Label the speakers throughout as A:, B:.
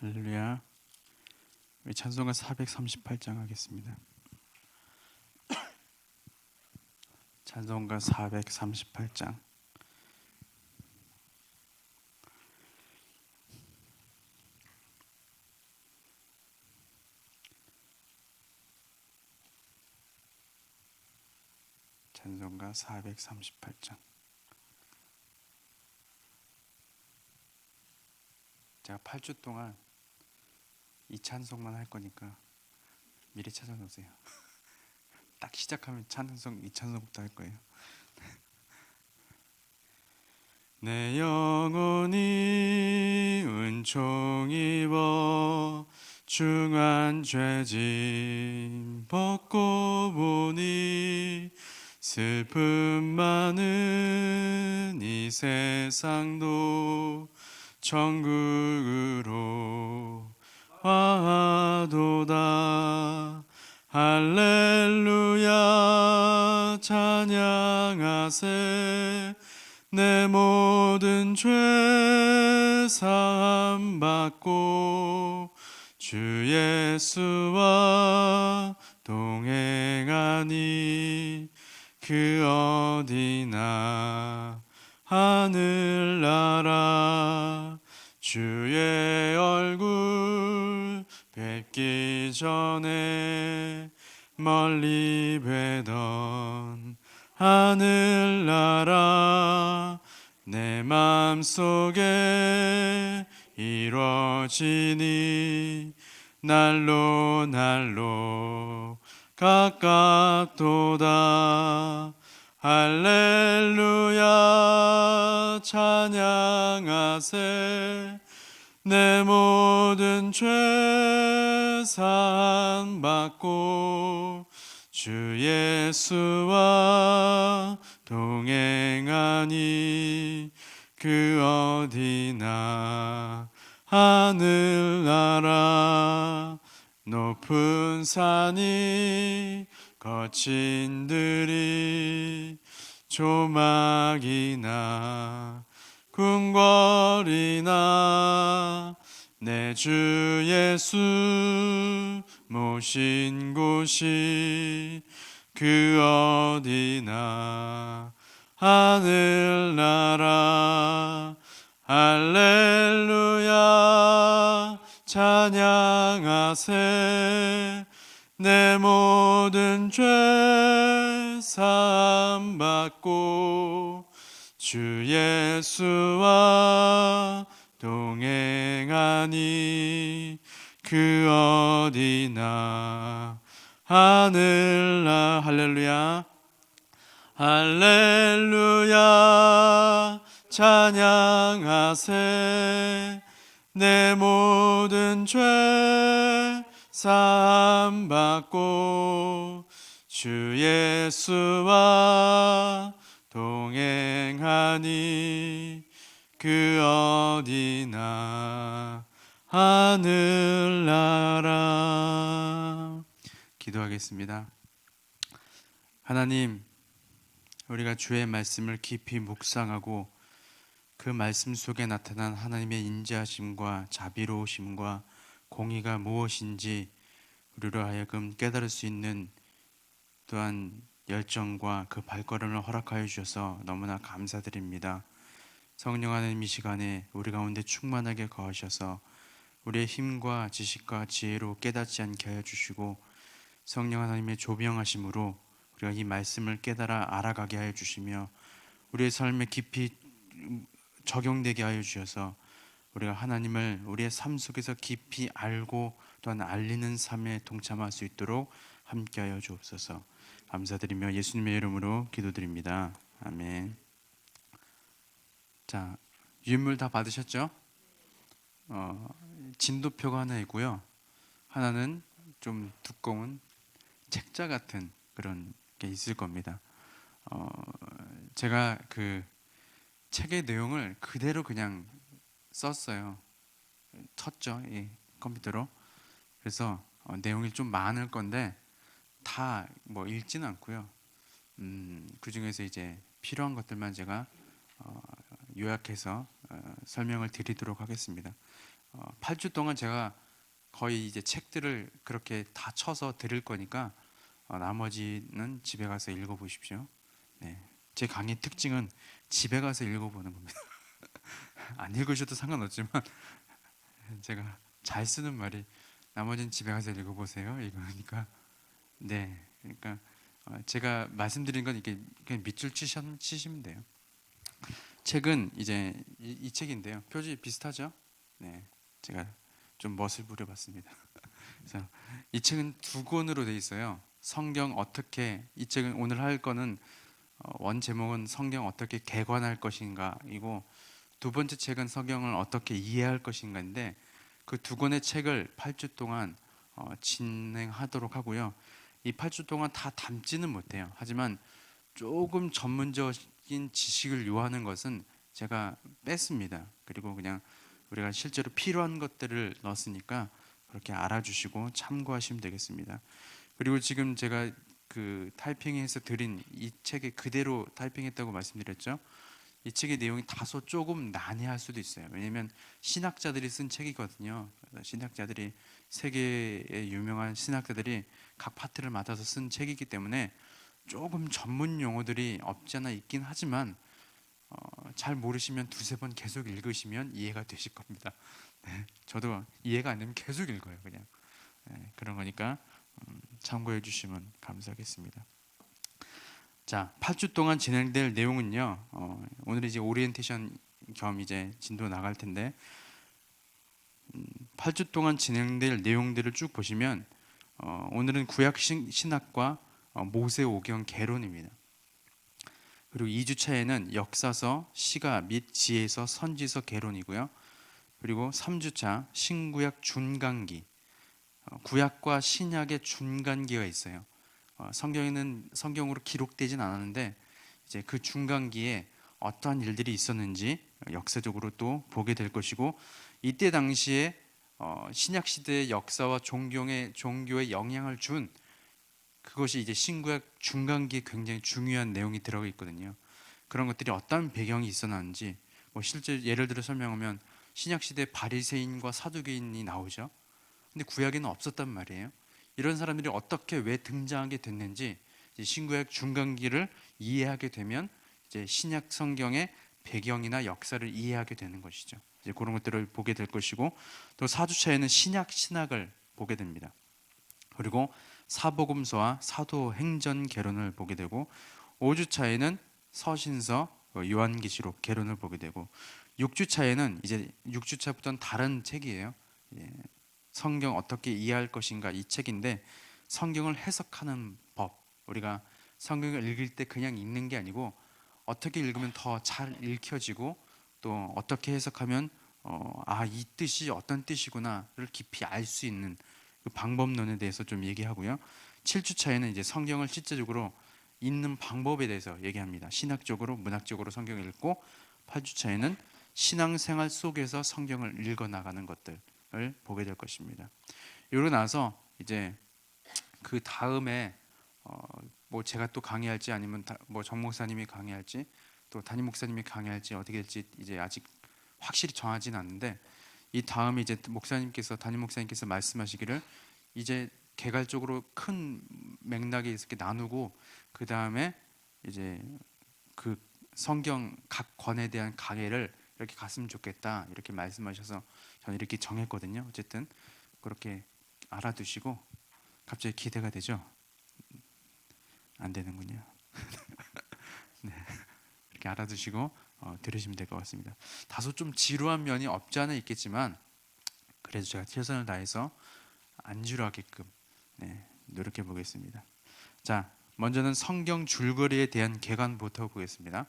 A: 할렐루야. 우리 찬송가 438장 하겠습니다. 찬송가 438장. 찬송가 438장. 제가 8주 동안 이 찬송만 할 거니까 미리 찾아놓으세요. 딱 시작하면 찬송, 이 찬송부터 할 거예요. 내 영혼이 은총 입어 중한 죄짐 벗고 보니 슬픔 많은 이 세상도 천국으로 와도다. 할렐루야 찬양하세. 내 모든 죄 사함 받고 주 예수와 동행하니 그 어디나 하늘나라. 주의 얼굴 뵙기 전에 멀리 뵈던 하늘나라. 내 맘속에 이루어지니 날로 날로 가깝도다. 할렐루야 찬양하세. 내 모든 죄 사함 받고 주 예수와 동행하니 그 어디나 하늘나라. 높은 산이 거친 들이 조막이나 궁궐이나 내 주 예수 모신 곳이 그 어디나 하늘나라. 할렐루야 찬양하세. 내 모든 죄 사함 받고 주 예수와 동행하니 그 어디나 하늘나라. 할렐루야 할렐루야 찬양하세. 내 모든 죄 사함 받고 주 예수와 동행하니 그 어디나 하늘나라. 기도하겠습니다. 하나님, 우리가 주의 말씀을 깊이 묵상하고 그 말씀 속에 나타난 하나님의 인자하심과 자비로우심과 공의가 무엇인지 우리로 하여금 깨달을 수 있는 또한 열정과 그 발걸음을 허락하여 주셔서 너무나 감사드립니다. 성령 하나님, 이 시간에 우리 가운데 충만하게 거하셔서 우리의 힘과 지식과 지혜로 깨닫지 않게 하여 주시고 성령 하나님의 조명하심으로 우리가 이 말씀을 깨달아 알아가게 하여 주시며 우리의 삶에 깊이 적용되게 하여 주셔서 우리가 하나님을 우리의 삶 속에서 깊이 알고 또한 알리는 삶에 동참할 수 있도록 함께하여 주옵소서. 감사드리며 예수님의 이름으로 기도드립니다. 아멘. 자, 유물 다 받으셨죠? 진도표가 하나 있고요. 하나는 좀 두꺼운 책자 같은 그런 게 있을 겁니다. 제가 그 책의 내용을 그대로 그냥 썼어요. 쳤죠, 이 컴퓨터로. 그래서 내용이 좀 많을 건데 다 뭐 읽지는 않고요. 그 중에서 이제 필요한 것들만 제가 요약해서 설명을 드리도록 하겠습니다. 8주 동안 제가 거의 이제 책들을 그렇게 다 쳐서 드릴 거니까 나머지는 집에 가서 읽어보십시오. 네. 제 강의 특징은 집에 가서 읽어보는 겁니다. 안 읽으셔도 상관없지만 제가 잘 쓰는 말이 나머지는 집에 가서 읽어보세요. 이거니까 네. 그러니까 제가 말씀드린 건 이렇게 그냥 밑줄 치시면 돼요. 책은 이제 이 책인데요. 표지 비슷하죠? 네. 제가 좀 멋을 부려봤습니다. 그래서 이 책은 두 권으로 돼 있어요. 성경 어떻게 이 책은 오늘 할 거는 원 제목은 성경 어떻게 개관할 것인가이고 두 번째 책은 성경을 어떻게 이해할 것인가인데 그 두 권의 책을 8주 동안 진행하도록 하고요. 이 8주 동안 다 담지는 못해요. 하지만 조금 전문적인 지식을 요하는 것은 제가 뺐습니다. 그리고 그냥 우리가 실제로 필요한 것들을 넣었으니까 그렇게 알아주시고 참고하시면 되겠습니다. 그리고 지금 제가 그 타이핑해서 드린 이 책에 그대로 타이핑했다고 말씀드렸죠. 이 책의 내용이 다소 조금 난해할 수도 있어요. 왜냐하면 신학자들이 쓴 책이거든요. 신학자들이 세계의 유명한 신학자들이 각 파트를 맡아서 쓴 책이기 때문에 조금 전문 용어들이 없지 않아 있긴 하지만 잘 모르시면 두세 번 계속 읽으시면 이해가 되실 겁니다. 네, 저도 이해가 안 되면 계속 읽어요. 그냥 그런 거니까 참고해 주시면 감사하겠습니다. 자, 8주 동안 진행될 내용은요. 오늘 이제 오리엔테이션 겸 이제 진도 나갈 텐데 8주 동안 진행될 내용들을 쭉 보시면 오늘은 구약 신학과 모세 오경 개론입니다. 그리고 2주차에는 역사서, 시가 및 지혜서, 선지서 개론이고요. 그리고 3주차 신구약 중간기, 구약과 신약의 중간기가 있어요. 성경에는 성경으로 기록되진 않았는데 이제 그 중간기에 어떠한 일들이 있었는지 역사적으로 또 보게 될 것이고 이때 당시에 신약 시대의 역사와 종교에 영향을 준 그것이 이제 신구약 중간기에 굉장히 중요한 내용이 들어가 있거든요. 그런 것들이 어떤 배경이 있었는지 뭐 실제 예를 들어 설명하면 신약 시대 바리새인과 사두개인이 나오죠. 근데 구약에는 없었단 말이에요. 이런 사람들이 어떻게 왜 등장하게 됐는지 신구약 중간기를 이해하게 되면 이제 신약 성경의 배경이나 역사를 이해하게 되는 것이죠. 이제 그런 것들을 보게 될 것이고 또 4주차에는 신학을 보게 됩니다. 그리고 사복음서와 사도행전 개론을 보게 되고 5주차에는 서신서 요한계시록 개론을 보게 되고 6주차에는 이제 6주차부터는 다른 책이에요. 성경 어떻게 이해할 것인가 이 책인데 성경을 해석하는 법, 우리가 성경을 읽을 때 그냥 읽는 게 아니고 어떻게 읽으면 더 잘 읽혀지고 또 어떻게 해석하면 이 뜻이 어떤 뜻이구나를 깊이 알 수 있는 그 방법론에 대해서 좀 얘기하고요. 7주차에는 이제 성경을 실제적으로 읽는 방법에 대해서 얘기합니다. 신학적으로 문학적으로 성경을 읽고 8주차에는 신앙생활 속에서 성경을 읽어 나가는 것들을 보게 될 것입니다. 이러고 나서 이제 그 다음에 뭐 제가 또 강의할지 아니면 뭐 정 목사님이 강의할지 또 담임 목사님이 강의할지 어떻게 될지 이제 아직 확실히 정하지는 않는데 이 다음에 이제 담임 목사님께서 말씀하시기를 이제 개괄적으로 큰 맥락에 이렇게 나누고 그 다음에 이제 그 성경 각 권에 대한 강해를 이렇게 갔으면 좋겠다 이렇게 말씀하셔서 저는 이렇게 정했거든요. 어쨌든 그렇게 알아두시고 갑자기 기대가 되죠? 안 되는군요. 네, 이렇게 알아두시고 들으시면 될 것 같습니다. 다소 좀 지루한 면이 없지 않아 있겠지만 그래도 제가 최선을 다해서 안 지루하게끔 노력해 보겠습니다. 자, 먼저는 성경 줄거리에 대한 개관부터 보겠습니다.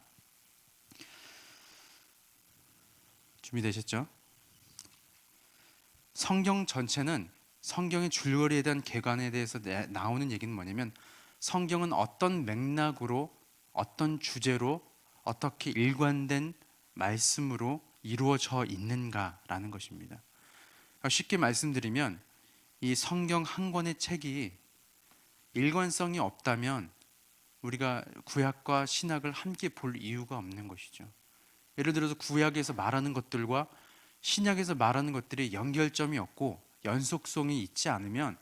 A: 준비되셨죠? 성경 전체는 성경의 줄거리에 대한 개관에 대해서 나오는 얘기는 뭐냐면 성경은 어떤 맥락으로 어떤 주제로 어떻게 일관된 말씀으로 이루어져 있는가라는 것입니다. 쉽게 말씀드리면 이 성경 한 권의 책이 일관성이 없다면 우리가 구약과 신약을 함께 볼 이유가 없는 것이죠. 예를 들어서 구약에서 말하는 것들과 신약에서 말하는 것들이 연결점이 없고 연속성이 있지 않으면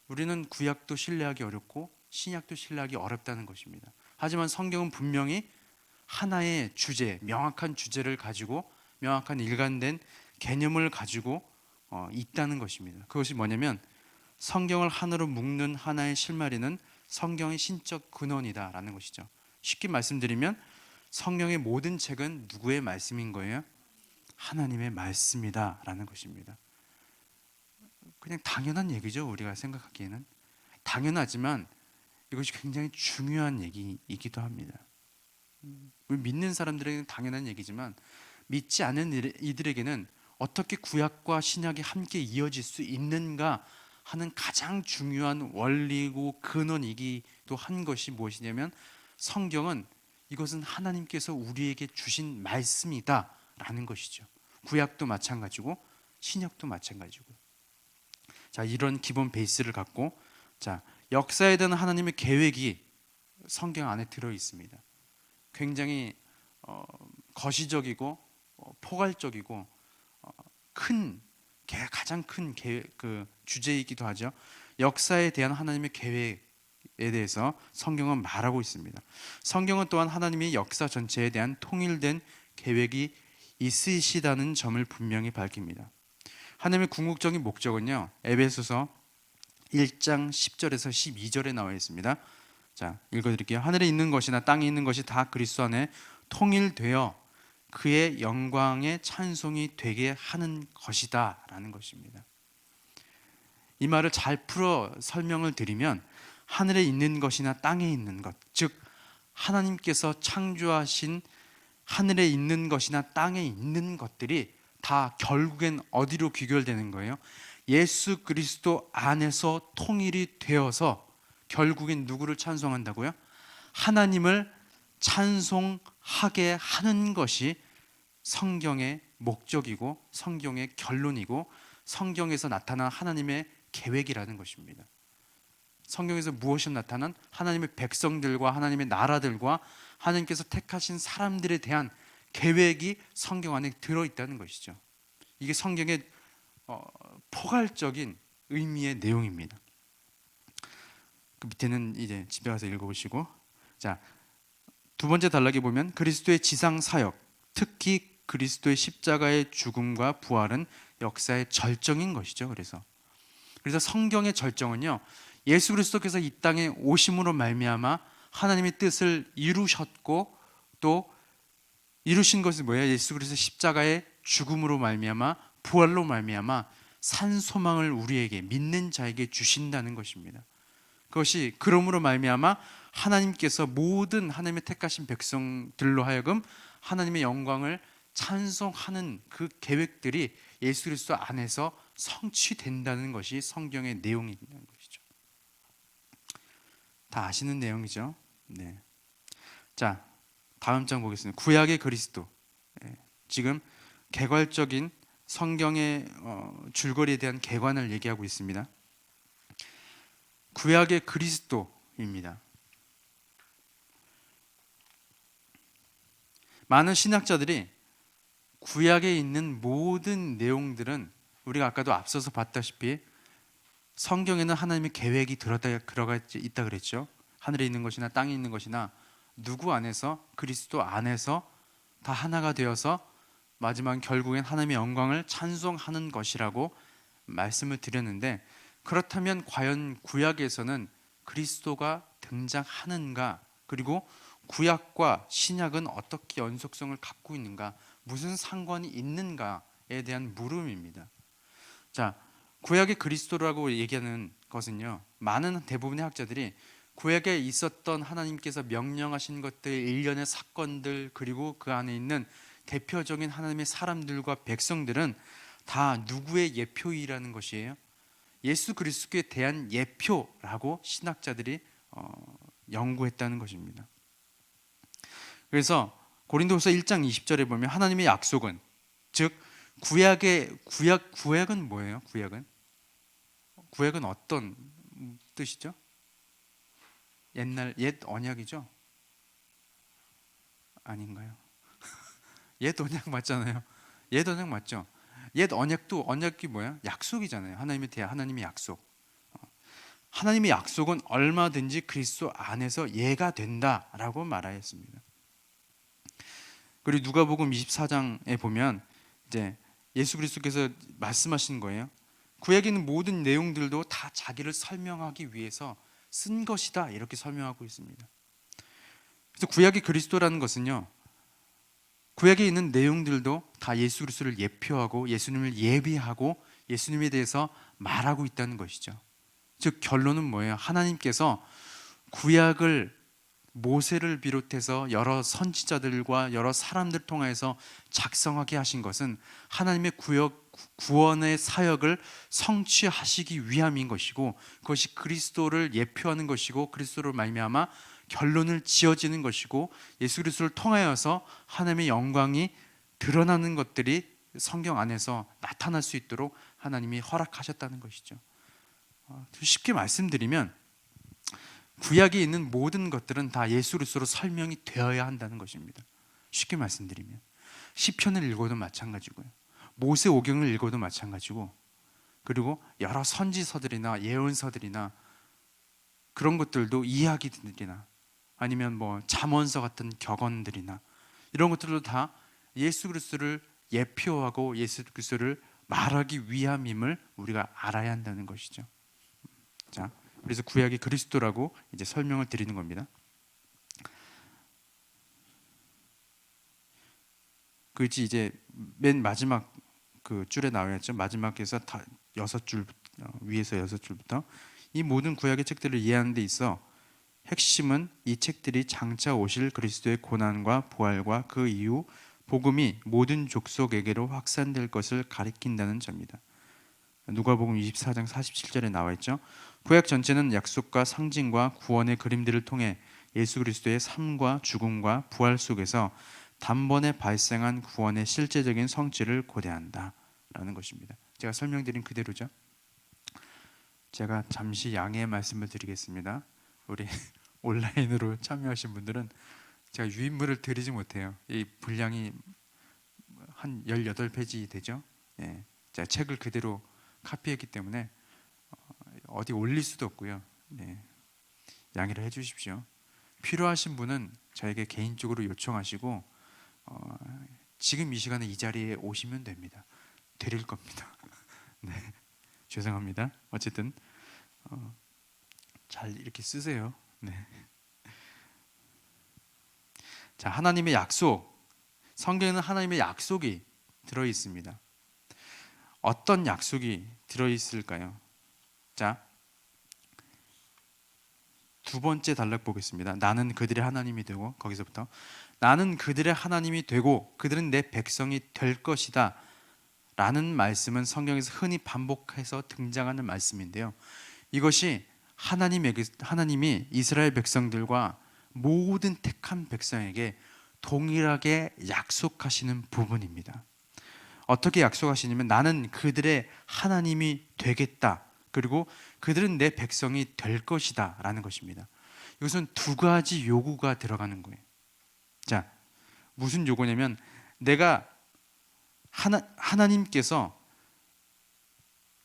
A: 우리는 구약도 신뢰하기 어렵고 신약도 신뢰하기 어렵다는 것입니다. 하지만 성경은 분명히 하나의 주제, 명확한 주제를 가지고 명확한 일관된 개념을 가지고 있다는 것입니다. 그것이 뭐냐면 성경을 하나로 묶는 하나의 실마리는 성경의 신적 근원이다라는 것이죠. 쉽게 말씀드리면 성경의 모든 책은 누구의 말씀인 거예요? 하나님의 말씀이다라는 것입니다. 그냥 당연한 얘기죠. 우리가 생각하기에는 당연하지만 이것이 굉장히 중요한 얘기이기도 합니다. 믿는 사람들에게는 당연한 얘기지만 믿지 않는 이들에게는 어떻게 구약과 신약이 함께 이어질 수 있는가 하는 가장 중요한 원리고 근원이기도 한 것이 무엇이냐면 성경은 이것은 하나님께서 우리에게 주신 말씀이다라는 것이죠. 구약도 마찬가지고 신약도 마찬가지고. 자, 이런 기본 베이스를 갖고 자, 역사에 대한 하나님의 계획이 성경 안에 들어 있습니다. 굉장히 거시적이고 포괄적이고 가장 큰 그 주제이기도 하죠. 역사에 대한 하나님의 계획에 대해서 성경은 말하고 있습니다. 성경은 또한 하나님의 역사 전체에 대한 통일된 계획이 있으시다는 점을 분명히 밝힙니다. 하나님의 궁극적인 목적은요, 에베소서 1장 10절에서 12절에 나와 있습니다. 자, 읽어드릴게요. 하늘에 있는 것이나 땅에 있는 것이 다 그리스도 안에 통일되어 그의 영광의 찬송이 되게 하는 것이다 라는 것입니다. 이 말을 잘 풀어 설명을 드리면 하늘에 있는 것이나 땅에 있는 것, 즉 하나님께서 창조하신 하늘에 있는 것이나 땅에 있는 것들이 다 결국엔 어디로 귀결되는 거예요? 예수 그리스도 안에서 통일이 되어서 결국엔 누구를 찬송한다고요? 하나님을 찬송하게 하는 것이 성경의 목적이고 성경의 결론이고 성경에서 나타난 하나님의 계획이라는 것입니다. 성경에서 무엇이 나타난 하나님의 백성들과 하나님의 나라들과 하나님께서 택하신 사람들에 대한 계획이 성경 안에 들어있다는 것이죠. 이게 성경의 포괄적인 의미의 내용입니다. 그 밑에는 이제 집에 가서 읽어보시고, 자, 두 번째 단락에 보면 그리스도의 지상 사역, 특히 그리스도의 십자가의 죽음과 부활은 역사의 절정인 것이죠. 그래서 성경의 절정은요, 예수 그리스도께서 이 땅에 오심으로 말미암아 하나님의 뜻을 이루셨고 또 이루신 것이 뭐예요? 예수 그리스도 십자가의 죽음으로 말미암아 부활로 말미암아 산 소망을 우리에게 믿는 자에게 주신다는 것입니다. 그것이 그러므로 말미암아 하나님께서 모든 하나님의 택하신 백성들로 하여금 하나님의 영광을 찬송하는 그 계획들이 예수 그리스도 안에서 성취된다는 것이 성경의 내용인 것이죠. 다 아시는 내용이죠. 네. 자, 다음 장 보겠습니다. 구약의 그리스도. 지금 개괄적인 성경의 줄거리에 대한 개관을 얘기하고 있습니다. 구약의 그리스도입니다. 많은 신학자들이 구약에 있는 모든 내용들은 우리가 아까도 앞서서 봤다시피 성경에는 하나님의 계획이 들어가 있다 그랬죠. 하늘에 있는 것이나 땅에 있는 것이나 누구 안에서 그리스도 안에서 다 하나가 되어서 마지막 결국엔 하나님의 영광을 찬송하는 것이라고 말씀을 드렸는데, 그렇다면 과연 구약에서는 그리스도가 등장하는가, 그리고 구약과 신약은 어떻게 연속성을 갖고 있는가, 무슨 상관이 있는가에 대한 물음입니다. 자, 구약의 그리스도라고 얘기하는 것은요, 많은 대부분의 학자들이 구약에 있었던 하나님께서 명령하신 것들, 일련의 사건들, 그리고 그 안에 있는 대표적인 하나님의 사람들과 백성들은 다 누구의 예표이라는 것이에요? 예수 그리스도에 대한 예표라고 신학자들이 연구했다는 것입니다. 그래서 고린도후서 1장 20절에 보면 하나님의 약속은, 즉 구약은 뭐예요? 구약은 어떤 뜻이죠? 옛 언약이죠? 아닌가요? 옛 언약 맞잖아요. 옛 언약 맞죠? 옛 언약도 언약이 뭐야? 약속이잖아요. 하나님에 대한 하나님의 약속. 하나님의 약속은 얼마든지 그리스도 안에서 예가 된다라고 말하였습니다. 그리고 누가복음 24장에 보면 이제 예수 그리스도께서 말씀하신 거예요. 구약에 있는 모든 내용들도 다 자기를 설명하기 위해서 쓴 것이다 이렇게 설명하고 있습니다. 그래서 구약의 그리스도라는 것은요, 구약에 있는 내용들도 다 예수 그리스도를 예표하고 예수님을 예비하고 예수님에 대해서 말하고 있다는 것이죠. 즉 결론은 뭐예요? 하나님께서 구약을 모세를 비롯해서 여러 선지자들과 여러 사람들 통해서 작성하게 하신 것은 하나님의 구원의 사역을 성취하시기 위함인 것이고, 그것이 그리스도를 예표하는 것이고 그리스도를 말미암아 결론을 지어지는 것이고, 예수 그리스도를 통하여서 하나님의 영광이 드러나는 것들이 성경 안에서 나타날 수 있도록 하나님이 허락하셨다는 것이죠. 쉽게 말씀드리면 구약에 있는 모든 것들은 다 예수 그리스도로 설명이 되어야 한다는 것입니다. 쉽게 말씀드리면 시편을 읽어도 마찬가지고요, 모세오경을 읽어도 마찬가지고, 그리고 여러 선지서들이나 예언서들이나 그런 것들도 이야기들이나 아니면 뭐 잠언서 같은 격언들이나 이런 것들도 다 예수 그리스도를 예표하고 예수 그리스도를 말하기 위함임을 우리가 알아야 한다는 것이죠. 자, 그래서 구약이 그리스도라고 이제 설명을 드리는 겁니다. 그지 이제 맨 마지막 그 줄에 나와있죠. 마지막에서 다 6줄 위에서 6줄부터 이 모든 구약의 책들을 이해하는 데 있어 핵심은 이 책들이 장차 오실 그리스도의 고난과 부활과 그 이후 복음이 모든 족속에게로 확산될 것을 가리킨다는 점입니다. 누가복음 24장 47절에 나와 있죠. 구약 전체는 약속과 상징과 구원의 그림들을 통해 예수 그리스도의 삶과 죽음과 부활 속에서 단번에 발생한 구원의 실제적인 성취를 고대한다라는 것입니다. 제가 설명드린 그대로죠. 제가 잠시 양해의 말씀을 드리겠습니다. 우리 온라인으로 참여하신 분들은 제가 유인물을 드리지 못해요. 이 분량이 한 18페이지 되죠. 예. 제가 책을 그대로 카피했기 때문에 어디 올릴 수도 없고요. 네. 양해를 해주십시오. 필요하신 분은 저에게 개인적으로 요청하시고 지금 이 시간에 이 자리에 오시면 됩니다. 드릴 겁니다. 네. 죄송합니다. 어쨌든 잘 이렇게 쓰세요. 네. 자, 하나님의 약속. 성경에는 하나님의 약속이 들어 있습니다. 어떤 약속이 들어 있을까요? 자, 두 번째 단락 보겠습니다. 나는 그들의 하나님이 되고, 거기서부터 나는 그들의 하나님이 되고 그들은 내 백성이 될 것이다 라는 말씀은 성경에서 흔히 반복해서 등장하는 말씀인데요, 이것이 하나님이 이스라엘 백성들과 모든 택한 백성에게 동일하게 약속하시는 부분입니다. 어떻게 약속하시냐면 나는 그들의 하나님이 되겠다, 그리고 그들은 내 백성이 될 것이다 라는 것입니다. 이것은 두 가지 요구가 들어가는 거예요. 자, 무슨 요구냐면 내가 하나님께서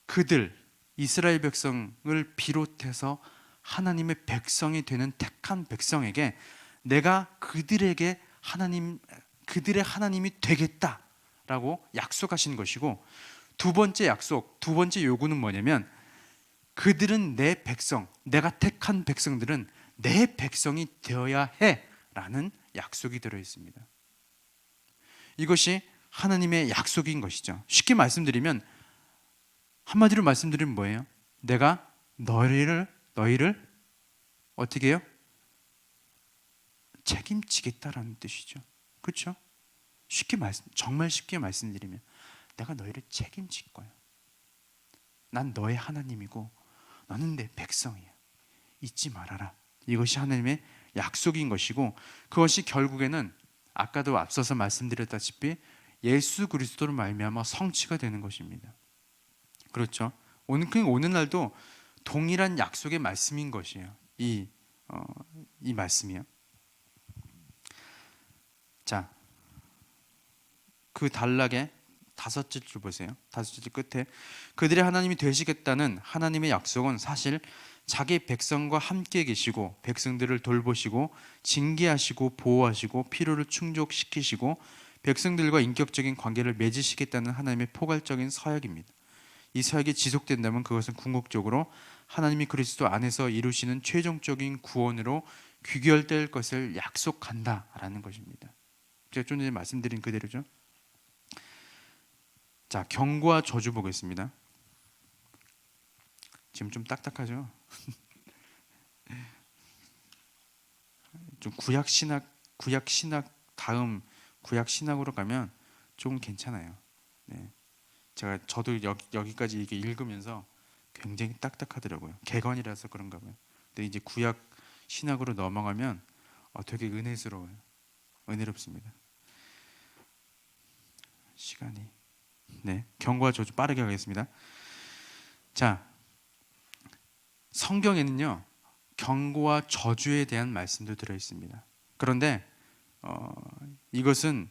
A: 그들 이스라엘 백성을 비롯해서 하나님의 백성이 되는 택한 백성에게 내가 그들의 하나님이 되겠다라고 약속하신 것이고, 두 번째 약속, 두 번째 요구는 뭐냐면 그들은 내 백성, 내가 택한 백성들은 내 백성이 되어야 해라는 약속이 들어 있습니다. 이것이 하나님의 약속인 것이죠. 쉽게 말씀드리면, 한마디로 말씀드리면 뭐예요? 내가 너희를 어떻게 해요? 책임지겠다라는 뜻이죠. 그렇죠? 정말 쉽게 말씀드리면 내가 너희를 책임질 거야. 난 너의 하나님이고 너는 내 백성이야. 잊지 말아라. 이것이 하나님의 약속인 것이고, 그것이 결국에는 아까도 앞서서 말씀드렸다시피 예수 그리스도로 말미암아 성취가 되는 것입니다. 그렇죠? 오늘날도 동일한 약속의 말씀인 것이에요. 이 말씀이요. 자, 그 단락에 다섯째 줄 보세요. 다섯째 줄 끝에 그들의 하나님이 되시겠다는 하나님의 약속은 사실 자기 백성과 함께 계시고 백성들을 돌보시고 징계하시고 보호하시고 필요를 충족시키시고 백성들과 인격적인 관계를 맺으시겠다는 하나님의 포괄적인 서약입니다. 이 서약이 지속된다면 그것은 궁극적으로 하나님이 그리스도 안에서 이루시는 최종적인 구원으로 귀결될 것을 약속한다라는 것입니다. 제가 좀 전에 말씀드린 그대로죠. 자, 경고와 저주 보겠습니다. 지금 좀 딱딱하죠? 좀 구약 신학 다음 구약 신학으로 가면 좀 괜찮아요. 네. 저도 여기까지 이게 읽으면서 굉장히 딱딱하더라고요. 개건이라서 그런가 봐요. 근데 이제 구약 신학으로 넘어가면 되게 은혜스러워요. 은혜롭습니다. 시간이 네, 경고와 저주 빠르게 하겠습니다. 자, 성경에는요 경고와 저주에 대한 말씀도 들어 있습니다. 그런데 이것은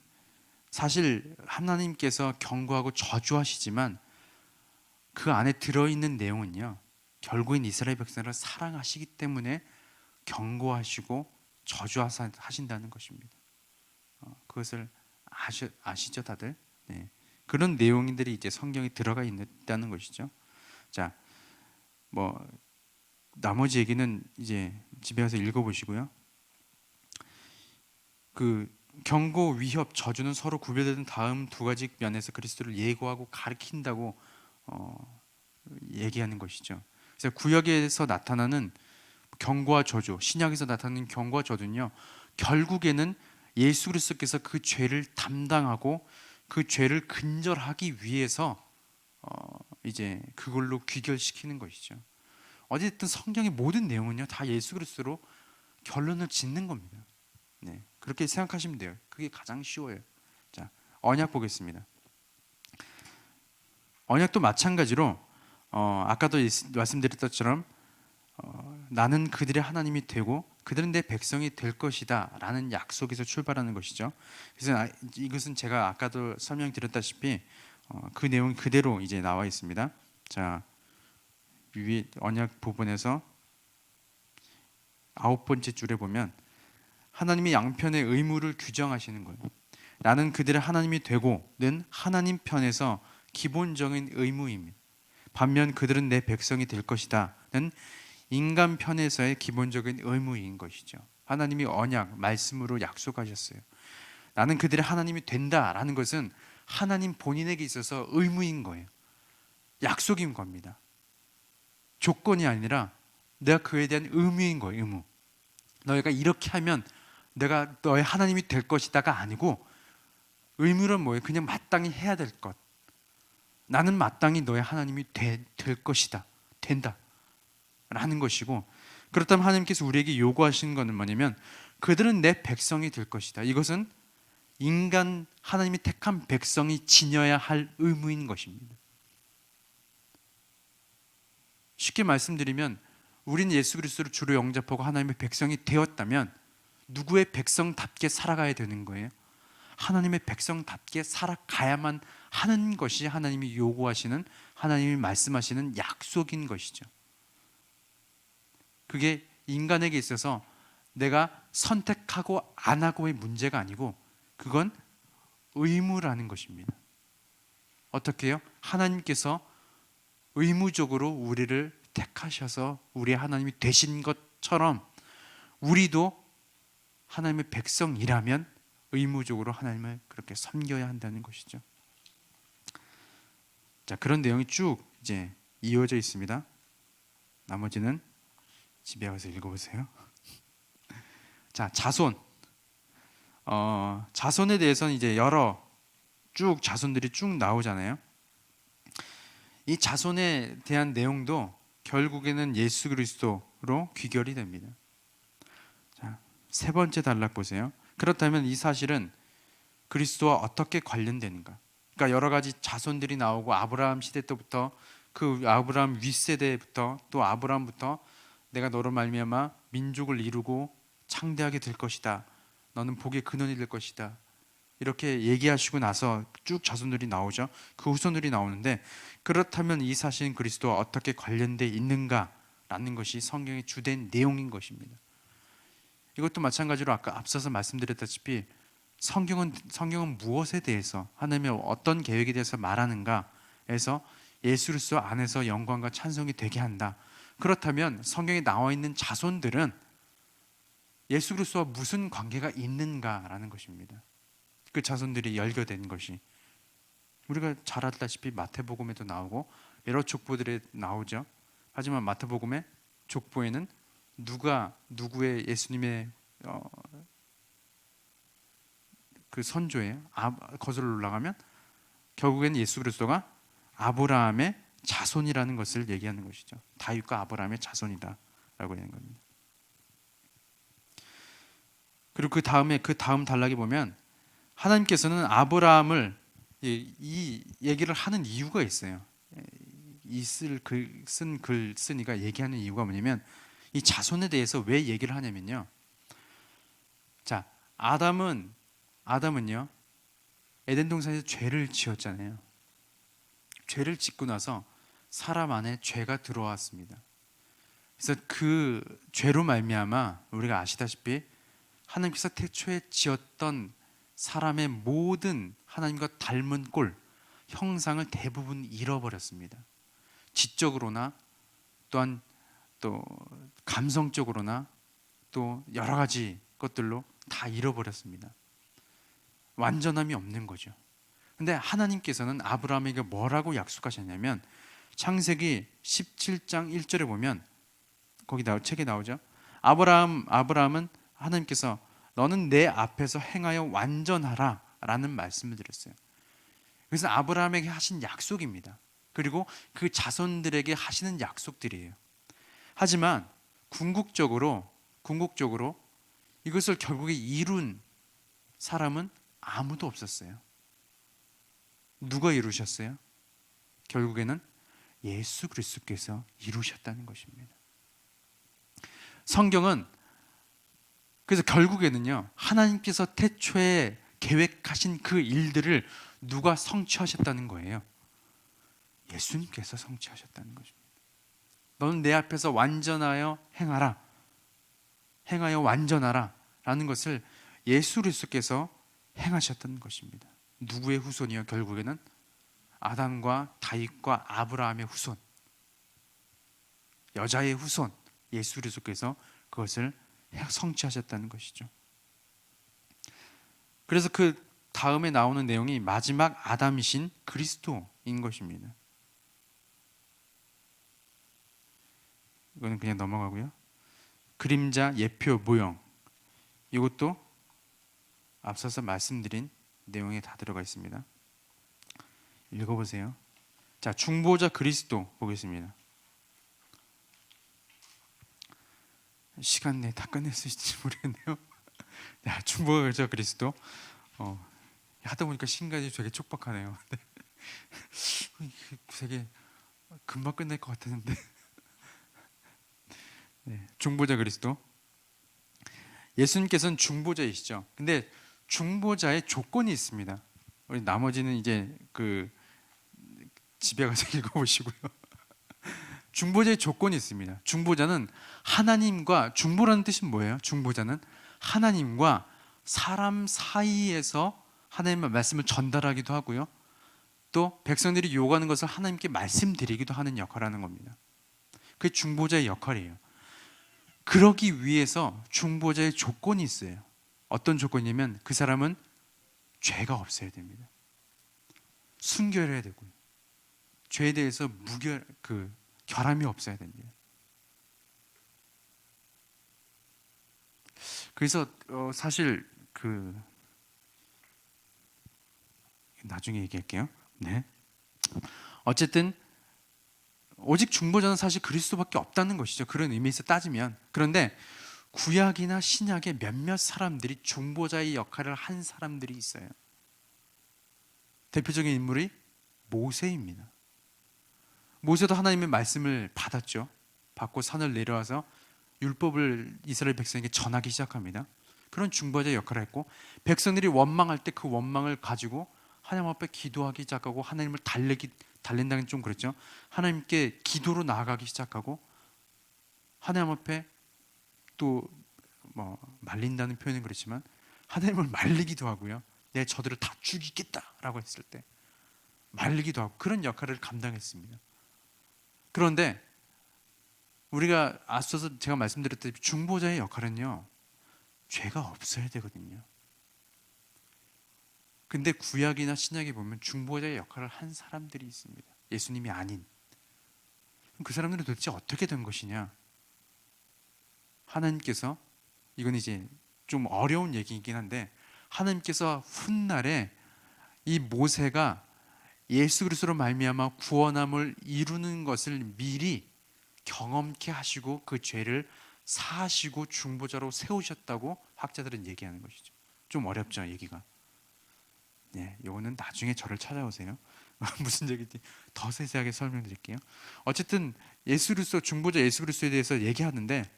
A: 사실 하나님께서 경고하고 저주하시지만 그 안에 들어있는 내용은요 결국엔 이스라엘 백성을 사랑하시기 때문에 경고하시고 저주하신다는 것입니다. 그것을 아시죠 다들? 네. 그런 내용들이 이제 성경에 들어가 있다는 것이죠. 자, 뭐 나머지 얘기는 이제 집에 가서 읽어보시고요. 그 경고, 위협, 저주는 서로 구별되는 다음 두 가지 면에서 그리스도를 예고하고 가리킨다고 얘기하는 것이죠. 그래서 구약에서 나타나는 경고와 저주, 신약에서 나타나는 경고와 저주는요, 결국에는 예수 그리스도께서 그 죄를 담당하고 그 죄를 근절하기 위해서 이제 그걸로 귀결시키는 것이죠. 어쨌든 성경의 모든 내용은요 다 예수 그리스도로 결론을 짓는 겁니다. 네, 그렇게 생각하시면 돼요. 그게 가장 쉬워요. 자, 언약 보겠습니다. 언약도 마찬가지로 아까도 말씀드렸던 것처럼 나는 그들의 하나님이 되고 그들은 내 백성이 될 것이다 라는 약속에서 출발하는 것이죠. 그래서 이것은 제가 아까도 설명드렸다시피 그 내용 그대로 이제 나와 있습니다. 자, 위에 언약 부분에서 9번째 줄에 보면 하나님이 양편의 의무를 규정하시는 거예요. 나는 그들의 하나님이 되고는 하나님 편에서 기본적인 의무입니다. 반면 그들은 내 백성이 될 것이다는 인간 편에서의 기본적인 의무인 것이죠. 하나님이 언약, 말씀으로 약속하셨어요. 나는 그들의 하나님이 된다라는 것은 하나님 본인에게 있어서 의무인 거예요. 약속인 겁니다. 조건이 아니라 내가 그에 대한 의무인 거예요. 의무. 너희가 이렇게 하면 내가 너의 하나님이 될 것이다가 아니고 의무는 뭐예요? 그냥 마땅히 해야 될 것. 나는 마땅히 너의 하나님이 될 것이다. 된다. 라는 것이고, 그렇다면 하나님께서 우리에게 요구하시는 것은 뭐냐면 그들은 내 백성이 될 것이다. 이것은 인간 하나님이 택한 백성이 지녀야 할 의무인 것입니다. 쉽게 말씀드리면 우리는 예수 그리스도를 주로 영접하고 하나님의 백성이 되었다면 누구의 백성답게 살아가야 되는 거예요? 하나님의 백성답게 살아가야만 하는 것이 하나님이 요구하시는, 하나님이 말씀하시는 약속인 것이죠. 그게 인간에게 있어서 내가 선택하고 안 하고의 문제가 아니고 그건 의무라는 것입니다. 어떻게 해요? 하나님께서 의무적으로 우리를 택하셔서 우리의 하나님이 되신 것처럼 우리도 하나님의 백성이라면 의무적으로 하나님을 그렇게 섬겨야 한다는 것이죠. 자, 그런 내용이 쭉 이제 이어져 있습니다. 나머지는 집에 가서 읽어보세요. 자, 자손. 자손에 대해서는 이제 여러 쭉 자손들이 쭉 나오잖아요. 이 자손에 대한 내용도 결국에는 예수 그리스도로 귀결이 됩니다. 자, 세 번째 단락 보세요. 그렇다면 이 사실은 그리스도와 어떻게 관련되는가? 그러니까 여러 가지 자손들이 나오고 아브라함 시대 때부터 그 아브라함 윗세대부터 또 아브라함부터 내가 너로 말미암아 민족을 이루고 창대하게 될 것이다. 너는 복의 근원이 될 것이다. 이렇게 얘기하시고 나서 쭉 자손들이 나오죠. 그 후손들이 나오는데, 그렇다면 이 사실은 그리스도와 어떻게 관련돼 있는가라는 것이 성경의 주된 내용인 것입니다. 이것도 마찬가지로 아까 앞서서 말씀드렸다시피 성경은 무엇에 대해서, 하나님의 어떤 계획에 대해서 말하는가에서 예수 그리스도 안에서 영광과 찬송이 되게 한다. 그렇다면 성경에 나와 있는 자손들은 예수 그리스도와 무슨 관계가 있는가라는 것입니다. 그 자손들이 열거된 것이 우리가 잘 알다시피 마태복음에도 나오고 여러 족보들에 나오죠. 하지만 마태복음의 족보에는 누가 누구의 예수님의 그 선조에 거슬러 올라가면 결국에는 예수 그리스도가 아브라함의 자손이라는 것을 얘기하는 것이죠. 다윗과 아브라함의 자손이다라고 하는 겁니다. 그리고 그 다음 단락에 보면 하나님께서는 아브라함을 이 얘기를 하는 이유가 있어요. 쓴 글 쓰니가 얘기하는 이유가 뭐냐면 이 자손에 대해서 왜 얘기를 하냐면요. 자, 아담은요 에덴 동산에서 죄를 지었잖아요. 죄를 짓고 나서 사람 안에 죄가 들어왔습니다. 그래서 그 죄로 말미암아 우리가 아시다시피 하나님께서 태초에 지었던 사람의 모든 하나님과 닮은 꼴, 형상을 대부분 잃어버렸습니다. 지적으로나 또한 또 감성적으로나 또 여러 가지 것들로 다 잃어버렸습니다. 완전함이 없는 거죠. 근데 하나님께서는 아브라함에게 뭐라고 약속하셨냐면 창세기 17장 1절에 보면 거기 책에 나오죠. 아브라함은 하나님께서 너는 내 앞에서 행하여 완전하라 라는 말씀을 드렸어요. 그래서 아브라함에게 하신 약속입니다. 그리고 그 자손들에게 하시는 약속들이에요. 하지만 궁극적으로 이것을 결국에 이룬 사람은 아무도 없었어요. 누가 이루셨어요? 결국에는 예수 그리스도께서 이루셨다는 것입니다. 성경은 그래서 결국에는요, 하나님께서 태초에 계획하신 그 일들을 누가 성취하셨다는 거예요? 예수님께서 성취하셨다는 것입니다. 너는 내 앞에서 완전하여 행하여 완전하라 라는 것을 예수 그리스도께서 행하셨다는 것입니다. 누구의 후손이요? 결국에는 아담과 다윗과 아브라함의 후손, 여자의 후손 예수 그리스도께서 그것을 성취하셨다는 것이죠. 그래서 그 다음에 나오는 내용이 마지막 아담이신 그리스도인 것입니다. 이거는 그냥 넘어가고요. 그림자, 예표, 모형, 이것도 앞서서 말씀드린 내용에 다 들어가 있습니다. 읽어보세요. 자, 중보자 그리스도 보겠습니다. 시간 내에 다 끝낼 수 있을지 모르겠네요. 야, 중보자 그리스도 하다 보니까 시간이 되게 촉박하네요. 되게 금방 끝낼 것 같았는데. 네, 중보자 그리스도. 예수님께서는 중보자이시죠. 근데 중보자의 조건이 있습니다. 우리 나머지는 이제 그 집에 가서 읽어보시고요. 중보자의 조건이 있습니다. 중보자는 하나님과, 중보라는 뜻은 뭐예요? 중보자는 하나님과 사람 사이에서 하나님의 말씀을 전달하기도 하고요, 또 백성들이 요구하는 것을 하나님께 말씀드리기도 하는 역할을 하는 겁니다. 그게 중보자의 역할이에요. 그러기 위해서 중보자의 조건이 있어요. 어떤 조건이냐면 그 사람은 죄가 없어야 됩니다. 순결해야 되고요, 죄에 대해서 결함이 없어야 됩니다. 그래서 사실 나중에 얘기할게요. 네. 어쨌든 오직 중보자는 사실 그리스도밖에 없다는 것이죠. 그런 의미에서 따지면. 그런데 구약이나 신약의 몇몇 사람들이 중보자의 역할을 한 사람들이 있어요. 대표적인 인물이 모세입니다. 모세도 하나님의 말씀을 받았죠. 받고 산을 내려와서 율법을 이스라엘 백성에게 전하기 시작합니다. 그런 중보자의 역할을 했고, 백성들이 원망할 때 그 원망을 가지고 하나님 앞에 기도하기 시작하고, 하나님을 달랜다는 좀 그렇죠. 하나님께 기도로 나아가기 시작하고, 하나님 앞에 또 뭐 말린다는 표현은 그렇지만 하나님을 말리기도 하고요. 내 저들을 다 죽이겠다라고 했을 때 말리기도 하고, 그런 역할을 감당했습니다. 그런데 우리가 앞서서 제가 말씀드렸듯이 중보자의 역할은요, 죄가 없어야 되거든요. 근데 구약이나 신약에 보면 중보자의 역할을 한 사람들이 있습니다. 예수님이 아닌. 그 사람들은 도대체 어떻게 된 것이냐? 하나님께서, 이건 이제 좀 어려운 얘기이긴 한데, 하나님께서 훗날에 이 모세가 예수 그리스도로 말미암아 구원함을 이루는 것을 미리 경험케 하시고 그 죄를 사하시고 중보자로 세우셨다고 학자들은 얘기하는 것이죠. 좀 어렵죠, 얘기가. 네, 이거는 나중에 저를 찾아오세요. 무슨 얘기인지 더 세세하게 설명드릴게요. 어쨌든 예수 그리스도, 중보자 예수 그리스도에 대해서 얘기하는데,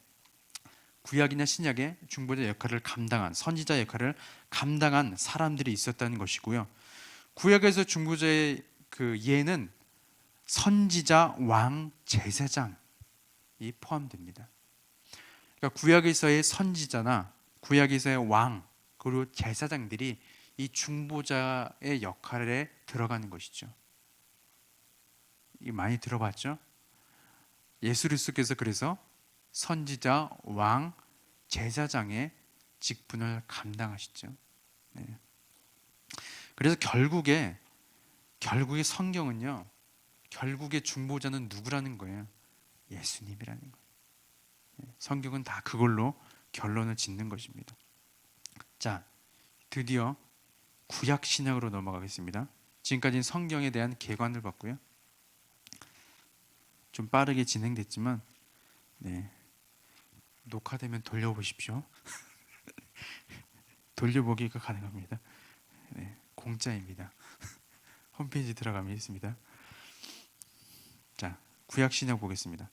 A: 구약이나 신약의 중보자 역할을 감당한, 선지자 역할을 감당한 사람들이 있었다는 것이고요. 구약에서 중보자의 그 예는 선지자, 왕, 제사장이 포함됩니다. 그러니까 구약에서의 선지자나 구약에서의 왕, 그리고 제사장들이 이 중보자의 역할에 들어가는 것이죠. 이 많이 들어봤죠? 예수 그리스도께서 그래서 선지자, 왕, 제사장의 직분을 감당하시죠. 네. 그래서 결국에 성경은요, 결국에 중보자는 누구라는 거예요? 예수님이라는 거예요. 성경은 다 그걸로 결론을 짓는 것입니다. 자, 드디어 구약 신약으로 넘어가겠습니다. 지금까지는 성경에 대한 개관을 봤고요. 좀 빠르게 진행됐지만, 네, 녹화되면 돌려보십시오. 돌려보기가 가능합니다. 네, 공짜입니다. 홈페이지 들어가면 있습니다. 자, 구약 신약 보겠습니다.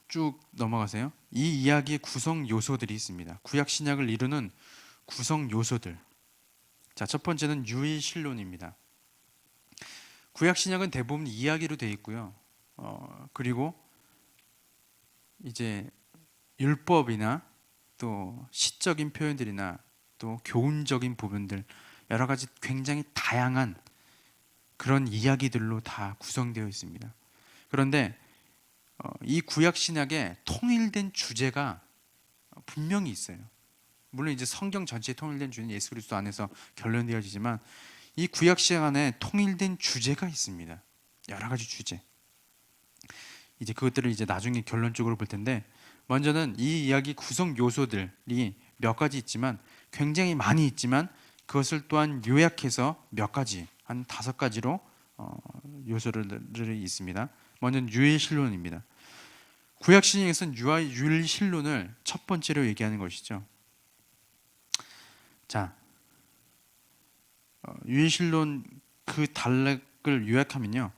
A: 쭉 넘어가세요. 이 이야기의 구성 요소들이 있습니다. 구약 신약을 이루는 구성 요소들. 자, 첫 번째는 유일 신론입니다. 구약 신약은 대부분 이야기로 되어 있고요. 그리고 이제 율법이나 또 시적인 표현들이나 또 교훈적인 부분들, 여러 가지 굉장히 다양한 그런 이야기들로 다 구성되어 있습니다. 그런데 이 구약 신약에 통일된 주제가 분명히 있어요. 물론 이제 성경 전체에 통일된 주제는 예수 그리스도 안에서 결론되어지지만, 이 구약 신약 안에 통일된 주제가 있습니다. 여러 가지 주제. 이제 그것들을 이제 나중에 결론적으로 볼 텐데, 먼저는 이 이야기 구성 요소들이 몇 가지 있지만, 굉장히 많이 있지만 그것을 또한 요약해서 몇 가지, 한 5가지로 요소들이 있습니다. 먼저는 유일신론입니다. 구약 신약에서는 유일신론을 첫 번째로 얘기하는 것이죠. 자, 유일신론 그 단락을 요약하면요,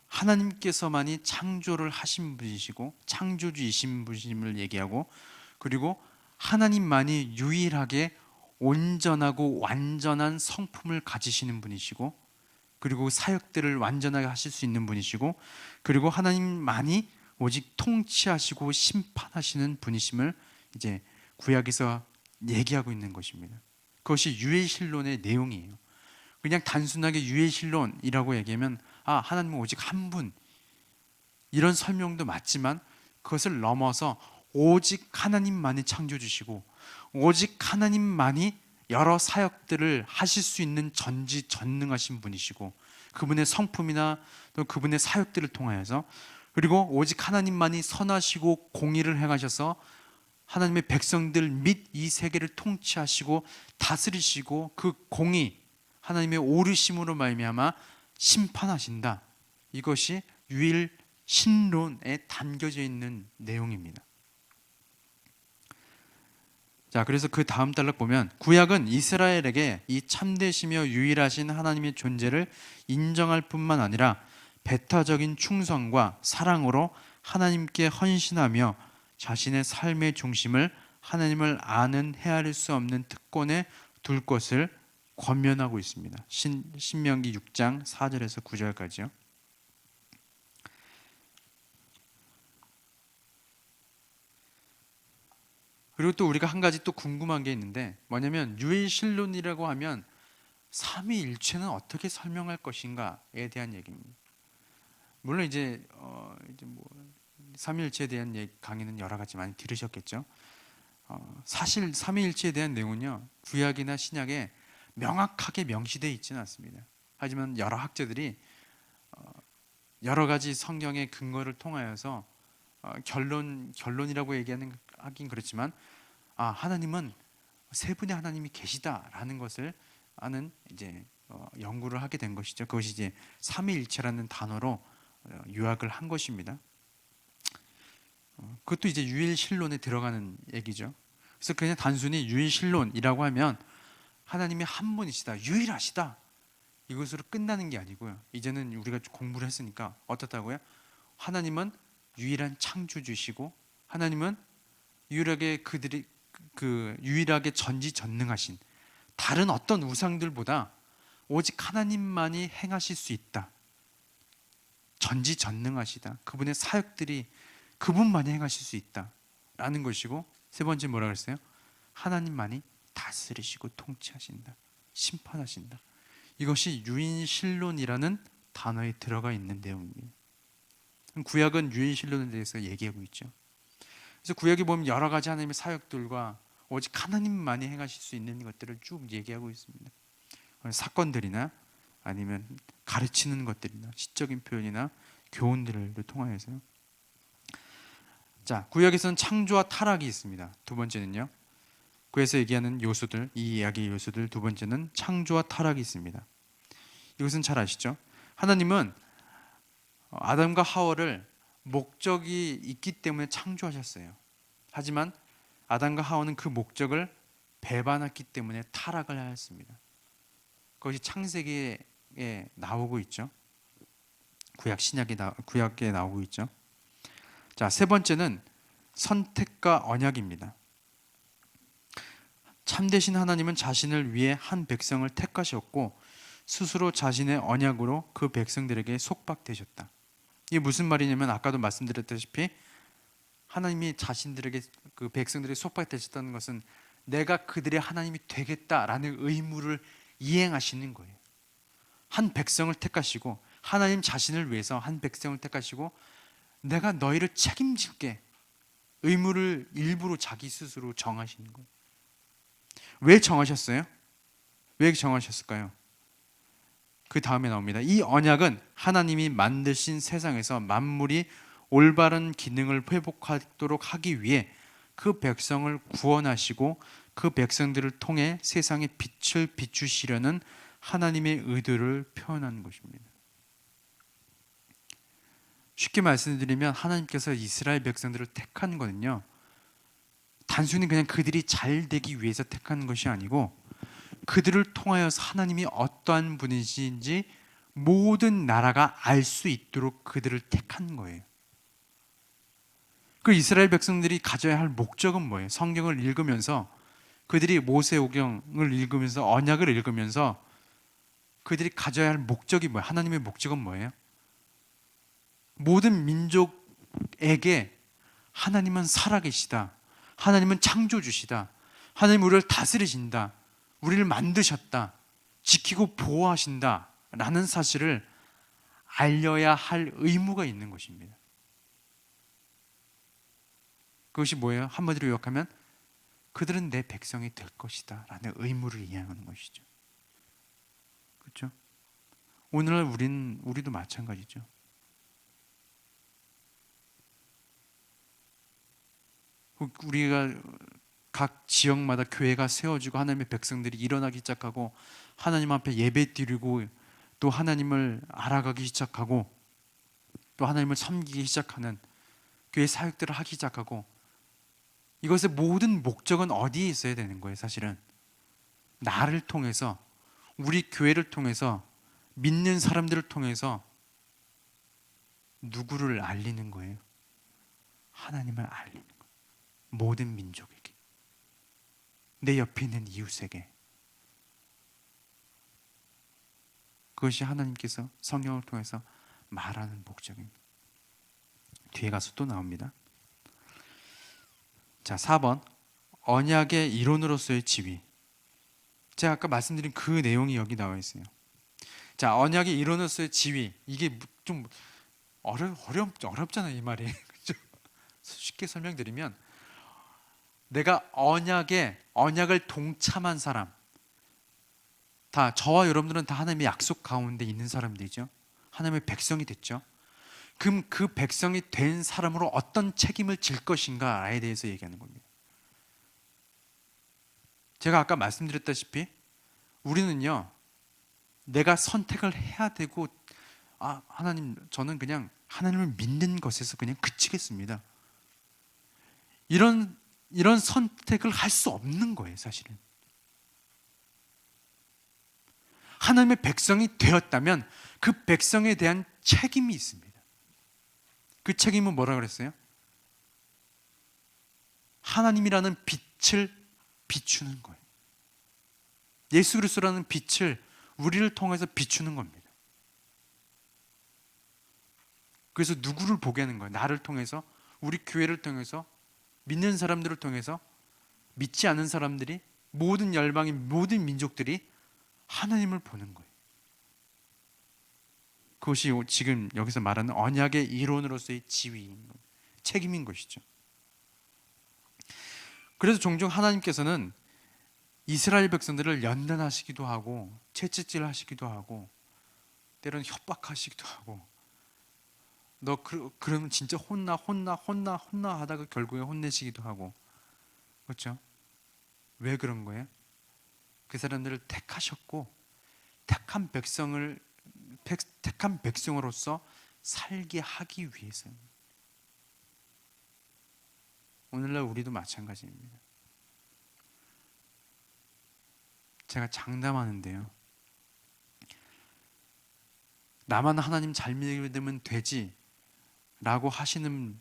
A: 하나님께서만이 창조를 하신 분이시고 창조주이신 분임을 얘기하고, 그리고 하나님만이 유일하게 온전하고 완전한 성품을 가지시는 분이시고, 그리고 사역들을 완전하게 하실 수 있는 분이시고, 그리고 하나님만이 오직 통치하시고 심판하시는 분이심을 이제 구약에서 얘기하고 있는 것입니다. 그것이 유일신론의 내용이에요. 그냥 단순하게 유일신론이라고 얘기하면 하나님은 오직 한 분, 이런 설명도 맞지만, 그것을 넘어서 오직 하나님만이 창조주시고 오직 하나님만이 여러 사역들을 하실 수 있는 전지전능하신 분이시고, 그분의 성품이나 또 그분의 사역들을 통하여서, 그리고 오직 하나님만이 선하시고 공의를 행하셔서 하나님의 백성들 및 이 세계를 통치하시고 다스리시고, 그 공의, 하나님의 오르심으로 말미암아 심판하신다. 이것이 유일신론에 담겨져 있는 내용입니다. 자, 그래서 그 다음 단락 보면, 구약은 이스라엘에게 이 참되시며 유일하신 하나님의 존재를 인정할 뿐만 아니라 배타적인 충성과 사랑으로 하나님께 헌신하며 자신의 삶의 중심을 하나님을 아는 헤아릴 수 없는 특권에 둘 것을 권면하고 있습니다. 신명기 6장 4절에서 9절까지요. 그리고 또 우리가 한 가지 또 궁금한 게 있는데 뭐냐면 유일신론이라고 하면 삼위일체는 어떻게 설명할 것인가에 대한 얘기입니다. 물론 이제 뭐 삼위일체에 대한 강의는 여러 가지 많이 들으셨겠죠. 사실 삼위일체에 대한 내용은요 구약이나 신약에 명확하게 명시되어 있지는 않습니다. 하지만 여러 학자들이 여러 가지 성경의 근거를 통하여서 결론이라고 하긴 그렇지만 하나님은 세 분의 하나님이 계시다라는 것을 아는 이제 연구를 하게 된 것이죠. 그것이 이제 삼위일체라는 단어로 요약을 한 것입니다. 그것도 이제 유일신론에 들어가는 얘기죠. 그래서 그냥 단순히 유일신론이라고 하면 하나님이 한 분이시다, 유일하시다 이것으로 끝나는 게 아니고요. 이제는 우리가 공부를 했으니까 어떻다고요? 하나님은 유일한 창조주시고 하나님은 유일하게 유일하게 전지전능하신 다른 어떤 우상들보다 오직 하나님만이 행하실 수 있다. 전지전능하시다. 그분의 사역들이 그분만이 행하실 수 있다라는 것이고 세 번째 뭐라 그랬어요? 하나님만이 다스리시고 통치하신다. 심판하신다. 이것이 유인신론이라는 단어에 들어가 있는 내용입니다. 구약은 유인신론에 대해서 얘기하고 있죠. 그래서 구약에 보면 여러 가지 하나님의 사역들과 오직 하나님만이 행하실 수 있는 것들을 쭉 얘기하고 있습니다. 사건들이나 아니면 가르치는 것들이나 시적인 표현이나 교훈들을 통하여서요. 자, 구약에서는 창조와 타락이 있습니다. 두 번째는요. 구약에서 얘기하는 요소들, 이 이야기의 요소들 두 번째는 창조와 타락이 있습니다. 이것은 잘 아시죠? 하나님은 아담과 하와를 목적이 있기 때문에 창조하셨어요. 하지만 아담과 하와는 그 목적을 배반했기 때문에 타락을 하였습니다. 그것이 창세기에 나오고 있죠. 구약에 나오고 있죠. 자, 세 번째는 선택과 언약입니다. 참되신 하나님은 자신을 위해 한 백성을 택하셨고 스스로 자신의 언약으로 그 백성들에게 속박되셨다. 이게 무슨 말이냐면 아까도 말씀드렸다시피 하나님이 자신들에게 그 백성들에게 속박되셨다는 것은 내가 그들의 하나님이 되겠다라는 의무를 이행하시는 거예요. 한 백성을 택하시고 하나님 자신을 위해서 한 백성을 택하시고 내가 너희를 책임질게 의무를 일부러 자기 스스로 정하시는 거예요. 왜 정하셨어요? 왜 정하셨을까요? 그 다음에 나옵니다. 이 언약은 하나님이 만드신 세상에서 만물이 올바른 기능을 회복하도록 하기 위해 그 백성을 구원하시고 그 백성들을 통해 세상에 빛을 비추시려는 하나님의 의도를 표현하는 것입니다. 쉽게 말씀드리면 하나님께서 이스라엘 백성들을 택한 거는요, 단순히 그냥 그들이 잘 되기 위해서 택한 것이 아니고 그들을 통하여서 하나님이 어떠한 분이신지 모든 나라가 알 수 있도록 그들을 택한 거예요. 그 이스라엘 백성들이 가져야 할 목적은 뭐예요? 성경을 읽으면서 그들이 모세오경을 읽으면서 언약을 읽으면서 그들이 가져야 할 목적이 뭐예요? 하나님의 목적은 뭐예요? 모든 민족에게 하나님은 살아계시다. 하나님은 창조주시다. 하나님 우리를 다스리신다. 우리를 만드셨다. 지키고 보호하신다. 라는 사실을 알려야 할 의무가 있는 것입니다. 그것이 뭐예요? 한마디로 요약하면 그들은 내 백성이 될 것이다 라는 의무를 이행하는 것이죠. 그렇죠? 오늘날 우리도 마찬가지죠. 우리가 각 지역마다 교회가 세워지고 하나님의 백성들이 일어나기 시작하고 하나님 앞에 예배 드리고 또 하나님을 알아가기 시작하고 또 하나님을 섬기기 시작하는 교회 사역들을 하기 시작하고 이것의 모든 목적은 어디에 있어야 되는 거예요? 사실은 나를 통해서 우리 교회를 통해서 믿는 사람들을 통해서 누구를 알리는 거예요? 하나님을 알리는 거예요. 모든 민족에게, 내 옆에 있는 이웃에게. 그것이 하나님께서 성경을 통해서 말하는 목적입니다. 뒤에 가서 또 나옵니다. 자, 4번 언약의 이론으로서의 지위. 제가 아까 말씀드린 그 내용이 여기 나와 있어요. 자, 언약의 이론으로서의 지위. 이게 좀 어렵잖아요, 이 말이. 그죠? 쉽게 설명드리면, 내가 언약을 동참한 사람, 다 저와 여러분들은 다 하나님의 약속 가운데 있는 사람들이죠. 하나님의 백성이 됐죠. 그럼 그 백성이 된 사람으로 어떤 책임을 질 것인가에 대해서 얘기하는 겁니다. 제가 아까 말씀드렸다시피 우리는요, 내가 선택을 해야 되고, 하나님, 저는 그냥 하나님을 믿는 것에서 그냥 그치겠습니다, 이런 선택을 할 수 없는 거예요. 사실은 하나님의 백성이 되었다면 그 백성에 대한 책임이 있습니다. 그 책임은 뭐라 그랬어요? 하나님이라는 빛을 비추는 거예요. 예수 그리스도라는 빛을 우리를 통해서 비추는 겁니다. 그래서 누구를 보게 하는 거예요? 나를 통해서, 우리 교회를 통해서, 믿는 사람들을 통해서, 믿지 않은 사람들이, 모든 열방의 모든 민족들이 하나님을 보는 거예요. 그것이 지금 여기서 말하는 언약의 이론으로서의 지위인 거예요. 책임인 것이죠. 그래서 종종 하나님께서는 이스라엘 백성들을 연단하시기도 하고, 채찍질 하시기도 하고, 때로는 협박하시기도 하고, 너 그러면 진짜 혼나 하다가 결국에 혼내시기도 하고. 그렇죠? 왜 그런 거예요? 그 사람들을 택하셨고, 택한 백성으로서 살게 하기 위해서. 오늘날 우리도 마찬가지입니다. 제가 장담하는데요, 나만 하나님 잘 믿으면 되지 라고 하시는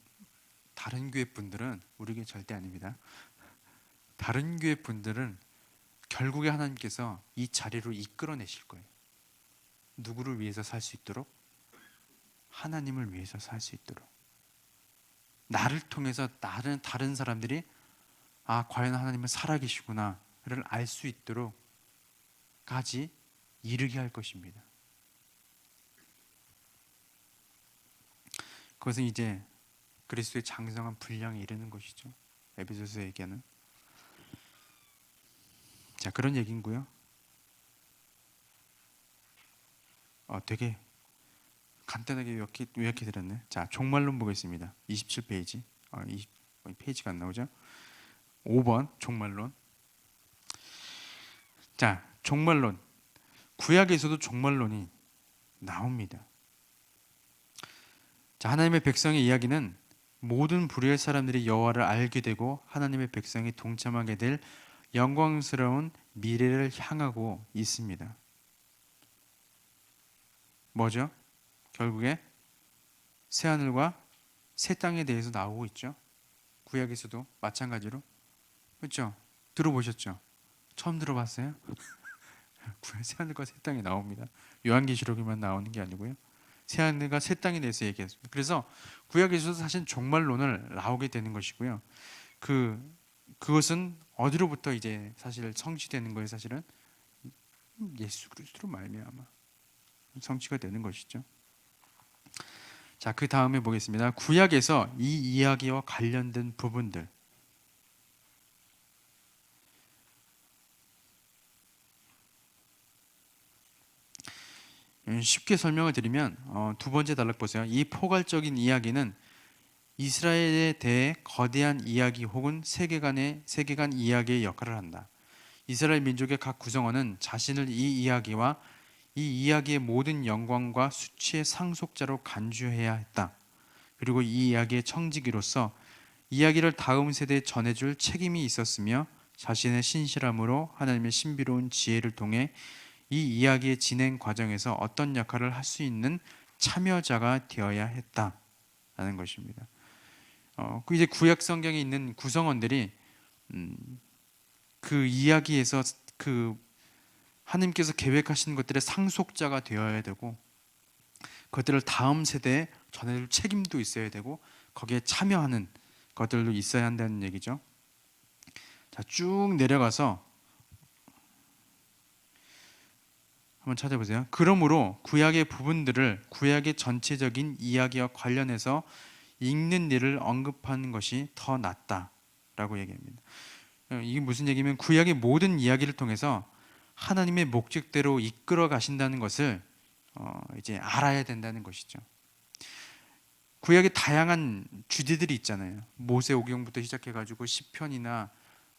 A: 다른 교회 분들은, 우리 교회 절대 아닙니다. 다른 교회 분들은 결국에 하나님께서 이 자리로 이끌어내실 거예요. 누구를 위해서 살 수 있도록? 하나님을 위해서 살 수 있도록. 나를 통해서 다른 사람들이 과연 하나님은 살아계시구나를 알 수 있도록까지 이르게 할 것입니다. 그것은 이제 그리스도의 장성한 분량에 이르는 것이죠. 에베소서 얘기하는. 자, 그런 얘기인고요. 되게 간단하게 요약해 드렸네. 자, 종말론 보겠습니다. 27페이지. 페이지가 안 나오죠? 5번 종말론. 자, 종말론. 구약에서도 종말론이 나옵니다. 자, 하나님의 백성의 이야기는 모든 불의의 사람들이 여호와를 알게 되고 하나님의 백성이 동참하게 될 영광스러운 미래를 향하고 있습니다. 뭐죠? 결국에 새하늘과 새 땅에 대해서 나오고 있죠. 구약에서도 마찬가지로. 그렇죠? 들어보셨죠? 처음 들어봤어요? 새하늘과 새 땅이 나옵니다. 요한계시록에만 나오는 게 아니고요. 새하늘과 새 땅에 대해서 얘기했습니다. 그래서 구약에서도 사실 종말론을 나오게 되는 것이고요. 그것은 어디로부터 이제 사실 성취되는 거예요? 사실은 예수 그리스도로 말미암아 성취가 되는 것이죠. 자, 그 다음에 보겠습니다. 구약에서 이 이야기와 관련된 부분들. 쉽게 설명을 드리면 두 번째 단락 보세요. 이 포괄적인 이야기는 이스라엘에 대해 거대한 이야기 혹은 세계관 이야기의 역할을 한다. 이스라엘 민족의 각 구성원은 자신을 이 이야기와 이 이야기의 모든 영광과 수치의 상속자로 간주해야 했다. 그리고 이 이야기의 청지기로서 이야기를 다음 세대에 전해줄 책임이 있었으며 자신의 신실함으로 하나님의 신비로운 지혜를 통해 이 이야기의 진행 과정에서 어떤 역할을 할 수 있는 참여자가 되어야 했다라는 것입니다. 그 이제 구약 성경에 있는 구성원들이 그 이야기에서 그 하나님께서 계획하신 것들의 상속자가 되어야 되고 그것들을 다음 세대에 전해줄 책임도 있어야 되고 거기에 참여하는 것들도 있어야 한다는 얘기죠. 자, 쭉 내려가서 한번 찾아보세요. 그러므로 구약의 부분들을 구약의 전체적인 이야기와 관련해서 읽는 일을 언급하는 것이 더 낫다라고 얘기합니다. 이게 무슨 얘기냐면 구약의 모든 이야기를 통해서 하나님의 목적대로 이끌어 가신다는 것을 이제 알아야 된다는 것이죠. 구약의 다양한 주제들이 있잖아요. 모세오경부터 시작해가지고 시편이나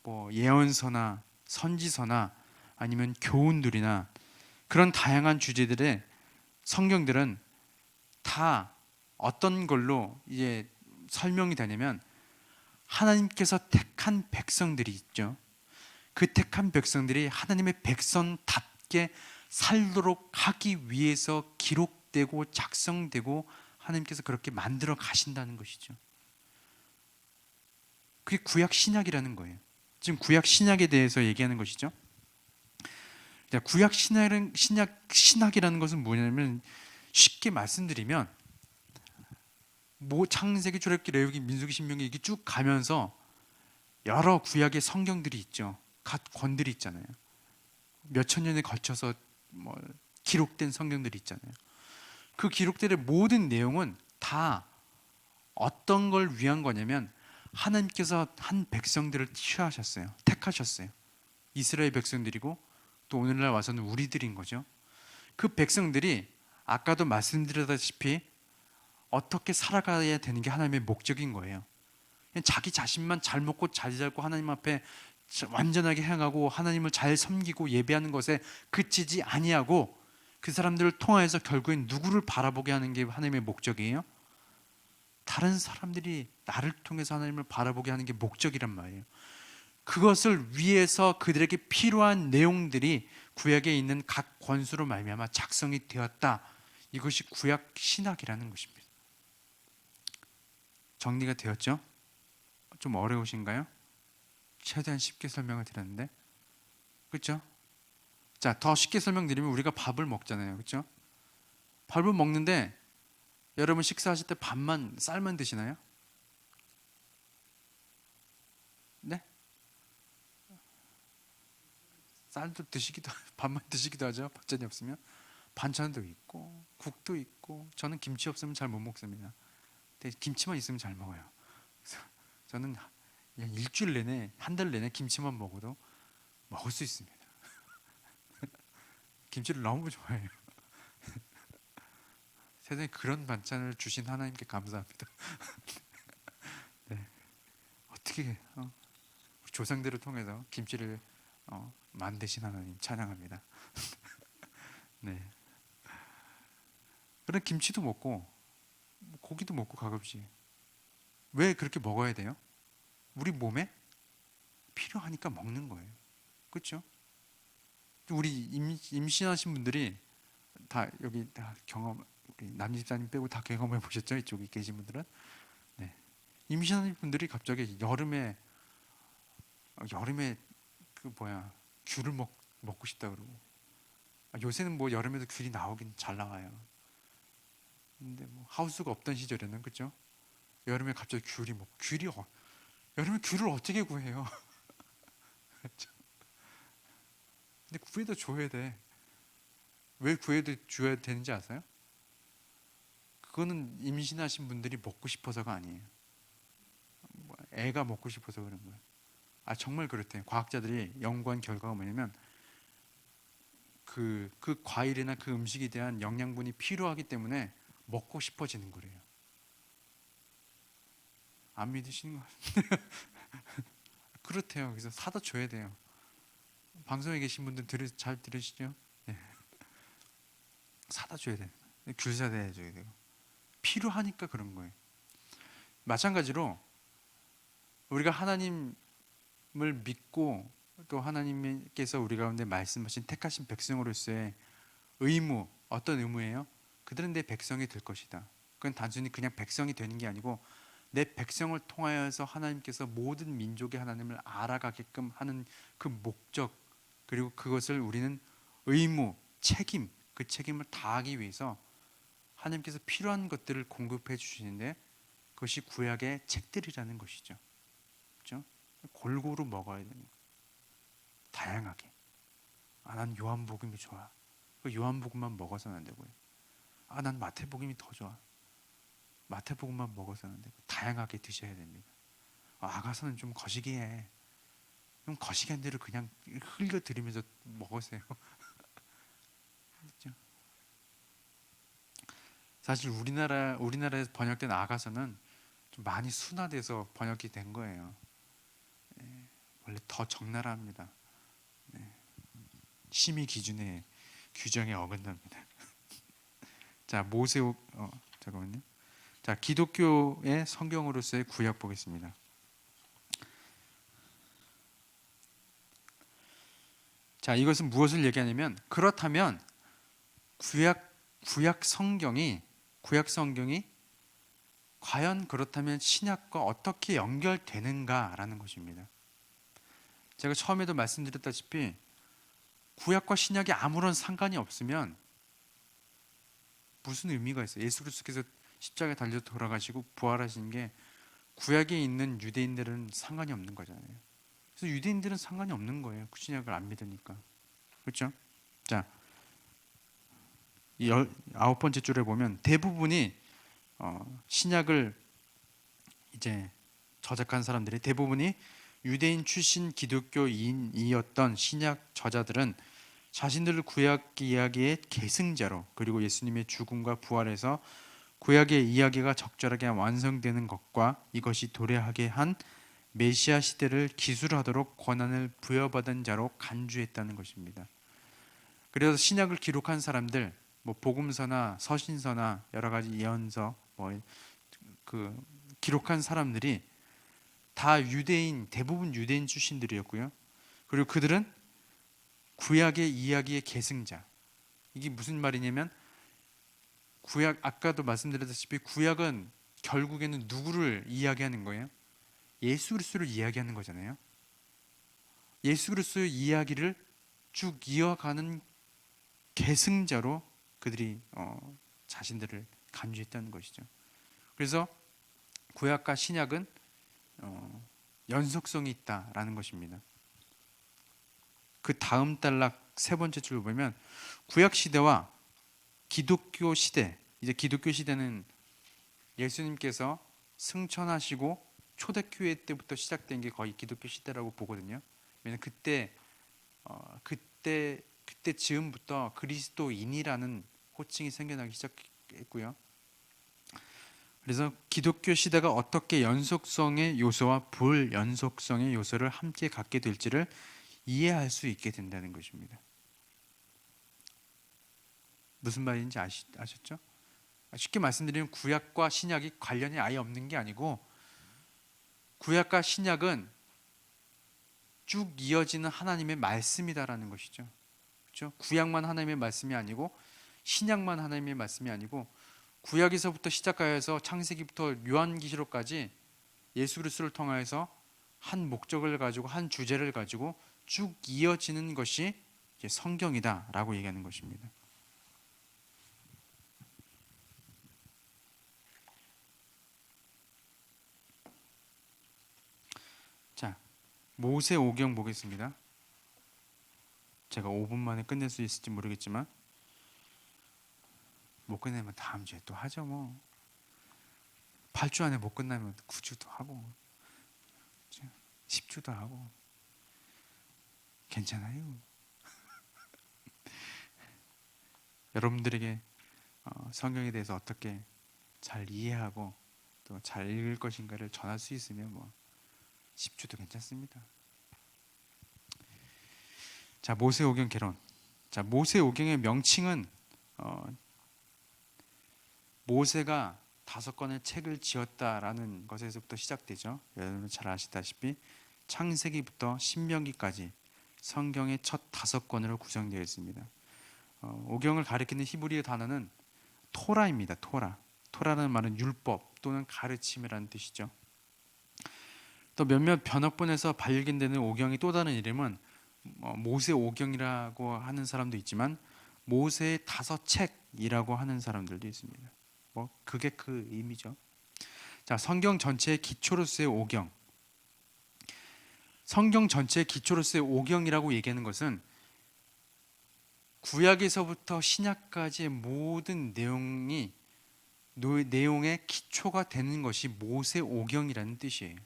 A: 뭐 예언서나 선지서나 아니면 교훈들이나 그런 다양한 주제들의 성경들은 다 어떤 걸로 이제 설명이 되냐면 하나님께서 택한 백성들이 있죠. 그 택한 백성들이 하나님의 백성답게 살도록 하기 위해서 기록되고 작성되고 하나님께서 그렇게 만들어 가신다는 것이죠. 그게 구약 신약이라는 거예요. 지금 구약 신약에 대해서 얘기하는 것이죠. 구약 신학이라는 것은 뭐냐면 쉽게 말씀드리면 창세기, 출애굽기, 레위기, 민수기, 신명기 이게 쭉 가면서 여러 구약의 성경들이 있죠. 각 권들이 있잖아요. 몇천 년에 걸쳐서 뭐 기록된 성경들이 있잖아요. 그 기록들의 모든 내용은 다 어떤 걸 위한 거냐면 하나님께서 한 백성들을 취하셨어요. 택하셨어요. 이스라엘 백성들이고 또 오늘날 와서는 우리들인 거죠. 그 백성들이 아까도 말씀드렸다시피 어떻게 살아가야 되는 게 하나님의 목적인 거예요. 자기 자신만 잘 먹고 잘 살고 하나님 앞에 완전하게 행하고 하나님을 잘 섬기고 예배하는 것에 그치지 아니하고 그 사람들을 통하여서 결국엔 누구를 바라보게 하는 게 하나님의 목적이에요? 다른 사람들이 나를 통해서 하나님을 바라보게 하는 게 목적이란 말이에요. 그것을 위해서 그들에게 필요한 내용들이 구약에 있는 각 권수로 말미암아 작성이 되었다. 이것이 구약 신학이라는 것입니다. 정리가 되었죠? 좀 어려우신가요? 최대한 쉽게 설명을 드렸는데, 그렇죠? 자, 더 쉽게 설명드리면 우리가 밥을 먹잖아요, 그렇죠? 밥을 먹는데 여러분 식사하실 때 밥만 쌀만 드시나요? 네? 쌀도 드시기도 밥만 드시기도 하죠. 반찬이 없으면 반찬도 있고 국도 있고 저는 김치 없으면 잘 못 먹습니다. 근데 김치만 있으면 잘 먹어요. 그래서 저는 그냥 일주일 내내 한 달 내내 김치만 먹어도 먹을 수 있습니다. 김치를 너무 좋아해요. 세상에 그런 반찬을 주신 하나님께 감사합니다. 네. 어떻게 조상들을 통해서 김치를 만드신 하나님 찬양합니다. 네. 그런 김치도 먹고 고기도 먹고 가끔씩 왜 그렇게 먹어야 돼요? 우리 몸에 필요하니까 먹는 거예요. 그렇죠? 우리 임신하신 분들이 다 여기 다 경험 우리 남집사님 빼고 다 경험해 보셨죠? 이쪽에 계신 분들은 네. 임신하는 분들이 갑자기 여름에 그 뭐야 귤을 먹고 싶다 그러고 요새는 뭐 여름에도 귤이 나오긴 잘 나와요. 근데 뭐 하우스가 없던 시절에는 그죠? 여름에 갑자기 여름에 귤을 어떻게 구해요? 그렇죠? 근데 구해도 줘야 돼. 왜 구해도 줘야 되는지 아세요? 그거는 임신하신 분들이 먹고 싶어서가 아니에요. 애가 먹고 싶어서 그런 거예요. 정말 그렇대요. 과학자들이 연구한 결과가 뭐냐면 그 과일이나 그 음식에 대한 영양분이 필요하기 때문에 먹고 싶어지는 거래요. 안 믿으시는 거 같아요. 그렇대요. 그래서 사다 줘야 돼요. 방송에 계신 분들 잘 들으시죠? 네. 사다 줘야 돼요. 귤 사다 줘야 돼요. 필요하니까 그런 거예요. 마찬가지로 우리가 하나님을 믿고 또 하나님께서 우리 가운데 말씀하신 택하신 백성으로서의 의무, 어떤 의무예요? 그들은 내 백성이 될 것이다. 그건 단순히 그냥 백성이 되는 게 아니고 내 백성을 통하여서 하나님께서 모든 민족의 하나님을 알아가게끔 하는 그 목적, 그리고 그것을 우리는 의무, 책임, 그 책임을 다하기 위해서 하나님께서 필요한 것들을 공급해 주시는데, 그것이 구약의 책들이라는 것이죠. 그렇죠? 골고루 먹어야 되는 거예요. 다양하게. 난 요한복음이 좋아. 그 요한복음만 먹어서는 안 되고요. 난 마태복음이 더 좋아. 마태복음만 먹어서는 안 되고 다양하게 드셔야 됩니다. 아가서는 좀 거시기해. 좀 거시기한 대로 그냥 흘려 들이면서 먹으세요. 그렇죠? 사실 우리나라에서 번역된 아가서는 좀 많이 순화돼서 번역이 된 거예요. 원래 더 적나라합니다. 심의 기준의 규정에 어긋납니다. 자, 잠깐만요. 자, 기독교의 성경으로서의 구약 보겠습니다. 자, 이것은 무엇을 얘기하냐면, 그렇다면 구약 성경이 과연 그렇다면 신약과 어떻게 연결되는가라는 것입니다. 제가 처음에도 말씀드렸다시피 구약과 신약이 아무런 상관이 없으면 무슨 의미가 있어요? 예수 그리스도께서 십자가에 달려 돌아가시고 부활하신 게 구약에 있는 유대인들은 상관이 없는 거잖아요. 그래서 유대인들은 상관이 없는 거예요. 신약을 안 믿으니까. 그렇죠? 자, 이 9번째 줄에 보면 대부분이 신약을 이제 저작한 사람들이 대부분이 유대인 출신 기독교인이었던 신약 저자들은 자신들을 구약 이야기의 계승자로, 그리고 예수님의 죽음과 부활에서 구약의 이야기가 적절하게 완성되는 것과 이것이 도래하게 한 메시아 시대를 기술하도록 권한을 부여받은 자로 간주했다는 것입니다. 그래서 신약을 기록한 사람들, 복음서나 서신서나 여러 가지 예언서, 기록한 사람들이 다 대부분 유대인 출신들이었고요. 그리고 그들은 구약의 이야기의 계승자. 이게 무슨 말이냐면, 아까도 말씀드렸다시피 구약은 결국에는 누구를 이야기하는 거예요? 예수 그리스도를 이야기하는 거잖아요. 예수 그리스도의 이야기를 쭉 이어가는 계승자로 그들이 자신들을 간주했다는 것이죠. 그래서 구약과 신약은 연속성이 있다라는 것입니다. 그 다음 단락 세 번째 줄 보면 구약 시대와 기독교 시대, 이제 기독교 시대는 예수님께서 승천하시고 초대교회 때부터 시작된 게 거의 기독교 시대라고 보거든요. 왜냐하면 그때 즈음부터 그리스도인이라는 호칭이 생겨나기 시작했고요. 그래서 기독교 시대가 어떻게 연속성의 요소와 불연속성의 요소를 함께 갖게 될지를 이해할 수 있게 된다는 것입니다. 무슨 말인지 아셨죠? 쉽게 말씀드리면 구약과 신약이 관련이 아예 없는 게 아니고, 구약과 신약은 쭉 이어지는 하나님의 말씀이다라는 것이죠. 그렇죠? 구약만 하나님의 말씀이 아니고 신약만 하나님의 말씀이 아니고, 구약에서부터 시작하여서 창세기부터 요한계시록까지 예수 그리스도를 통하여서 한 목적을 가지고 한 주제를 가지고 쭉 이어지는 것이 이제 성경이다라고 얘기하는 것입니다. 자, 모세오경 보겠습니다. 제가 5분 만에 끝낼 수 있을지 모르겠지만 못 끝내면 다음 주에 또 하죠. 8주 안에 못 끝나면 9주도 하고 10주도 하고 괜찮아요. 여러분들에게 성경에 대해서 어떻게 잘 이해하고 또 잘 읽을 것인가를 전할 수 있으면 10주도 괜찮습니다. 자, 모세오경 개론. 자, 모세오경의 명칭은 모세가 5권의 책을 지었다라는 것에서부터 시작되죠. 여러분 잘 아시다시피 창세기부터 신명기까지 성경의 첫 5권으로 구성되어 있습니다. 오경을 가리키는 히브리어 단어는 토라입니다. 토라는 말은 율법, 또는 가르침이라는 뜻이죠. 또 몇몇 번역본에서 발견되는 오경의 또 다른 이름은 모세 오경이라고 하는 사람도 있지만 모세의 5책이라고 하는 사람들도 있습니다. 그게 그 의미죠. 자, 성경 전체의 기초로서의 오경. 성경 전체의 기초로서의 오경이라고 얘기하는 것은 구약에서부터 신약까지의 모든 내용의 기초가 되는 것이 모세 오경이라는 뜻이에요.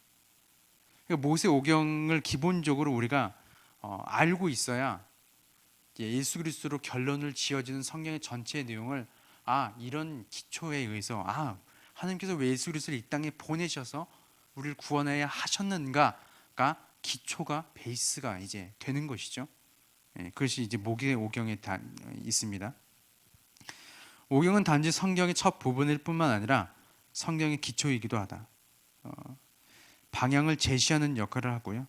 A: 그러니까 모세 오경을 기본적으로 우리가 알고 있어야 예수 그리스도로 결론을 지어지는 성경의 전체의 내용을 이런 기초에 의해서 하나님께서 왜 예수 그리스도를 이 땅에 보내셔서 우리를 구원해야 하셨는가가 기초가 베이스가 이제 되는 것이죠. 그것이 이제 모세 오경에 있습니다. 오경은 단지 성경의 첫 부분일 뿐만 아니라 성경의 기초이기도 하다. 방향을 제시하는 역할을 하고요.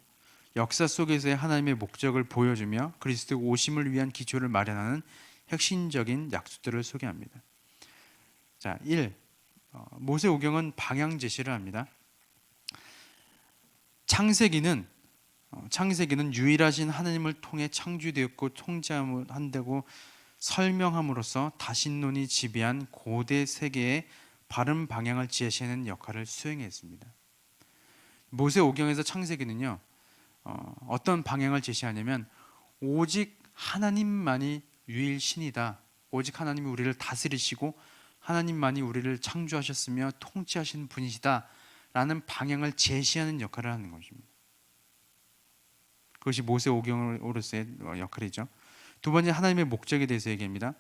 A: 역사 속에서의 하나님의 목적을 보여주며 그리스도 오심을 위한 기초를 마련하는 핵심적인 약속들을 소개합니다. 자, 1. 모세 오경은 방향 제시를 합니다. 창세기는 유일하신 하나님을 통해 창조되었고 통제한다고 설명함으로써 다신론이 지배한 고대 세계의 바른 방향을 제시하는 역할을 수행했습니다. 모세 오경에서 창세기는요, 어떤 방향을 제시하냐면 오직 하나님만이 유일신이다. 오직 하나님이 우리를 다스리시고 하나님만이 우리를 창조하셨으며 통치하시는 분이시다 라는 방향을 제시하는 역할을 하는 것입니다. 그것이 모세 오경으로서의 역할이죠. 두 번째, 하나님의 목적에 대해서 얘기합니다.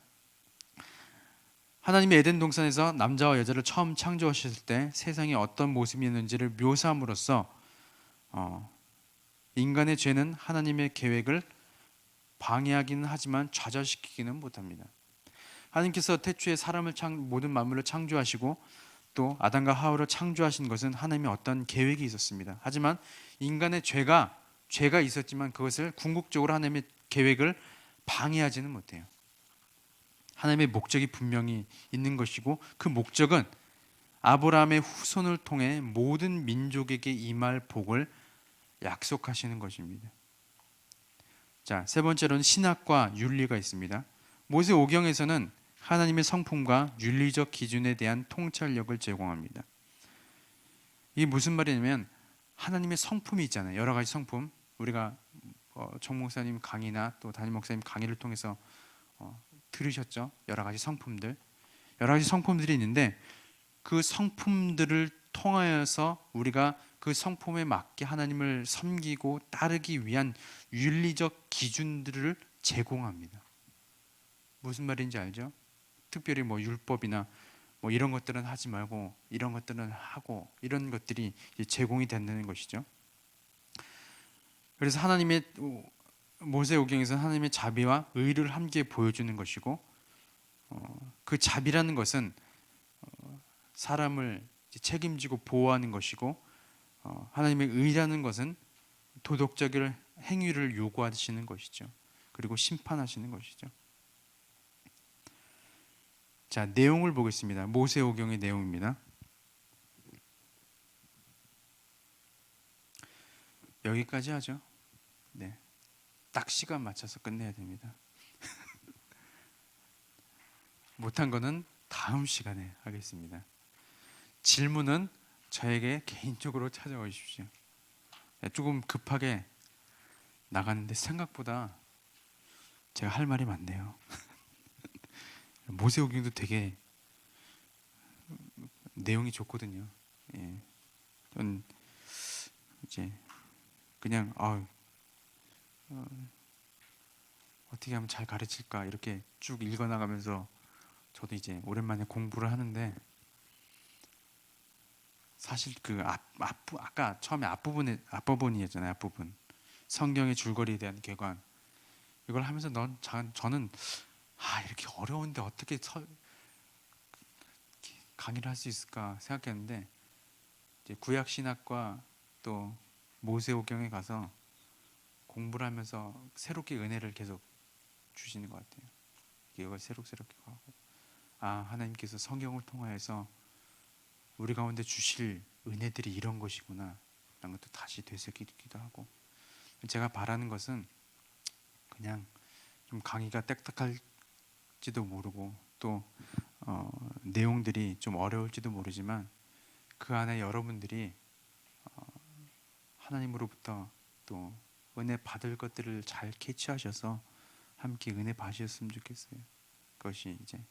A: 하나님이 에덴 동산에서 남자와 여자를 처음 창조하셨을 때 세상이 어떤 모습이었는지를 묘사함으로써 인간의 죄는 하나님의 계획을 방해하기는 하지만 좌절시키기는 못합니다. 하나님께서 태초에 사람을 모든 만물을 창조하시고 또 아담과 하와를 창조하신 것은 하나님의 어떤 계획이 있었습니다. 하지만 인간의 죄가 있었지만 그것을 궁극적으로 하나님의 계획을 방해하지는 못해요. 하나님의 목적이 분명히 있는 것이고 그 목적은 아브라함의 후손을 통해 모든 민족에게 임할 복을 약속하시는 것입니다. 자, 세 번째로는 신학과 윤리가 있습니다. 모세 오경에서는 하나님의 성품과 윤리적 기준에 대한 통찰력을 제공합니다. 이게 무슨 말이냐면 하나님의 성품이 있잖아요. 여러 가지 성품. 우리가 정 목사님 강의나 또 담임 목사님 강의를 통해서 들으셨죠? 여러 가지 성품들이 있는데 그 성품들을 통하여서 우리가 그 성품에 맞게 하나님을 섬기고 따르기 위한 윤리적 기준들을 제공합니다. 무슨 말인지 알죠? 특별히 율법이나 이런 것들은 하지 말고 이런 것들은 하고 이런 것들이 제공이 된다는 것이죠. 그래서 하나님의 모세 오경에서는 하나님의 자비와 의를 함께 보여주는 것이고 그 자비라는 것은 사람을 책임지고 보호하는 것이고 하나님의 의라는 것은 도덕적인 행위를 요구하시는 것이죠. 그리고 심판하시는 것이죠. 자, 내용을 보겠습니다. 모세 오경의 내용입니다. 여기까지 하죠. 네, 딱 시간 맞춰서 끝내야 됩니다. 못한 거는 다음 시간에 하겠습니다. 질문은 저에게 개인적으로 찾아와 주십시오. 조금 급하게 나가는데 생각보다 제가 할 말이 많네요. 모세 오경도 되게 내용이 좋거든요. 저는 이제 그냥 어떻게 하면 잘 가르칠까 이렇게 쭉 읽어나가면서 저도 이제 오랜만에 공부를 하는데 사실 그 아까 처음에 앞부분이었잖아요. 앞부분 성경의 줄거리에 대한 개관 이걸 하면서 저는 이렇게 어려운데 어떻게 강의를 할 수 있을까 생각했는데 이제 구약 신학과 또 모세오경에 가서 공부를 하면서 새롭게 은혜를 계속 주시는 것 같아요. 이걸 새롭게 하고 하나님께서 성경을 통하여서 우리 가운데 주실 은혜들이 이런 것이구나 라는 것도 다시 되새기기도 하고, 제가 바라는 것은 그냥 좀 강의가 딱딱할지도 모르고 또 내용들이 좀 어려울지도 모르지만 그 안에 여러분들이 하나님으로부터 또 은혜 받을 것들을 잘 캐치하셔서 함께 은혜 받으셨으면 좋겠어요. 그것이 이제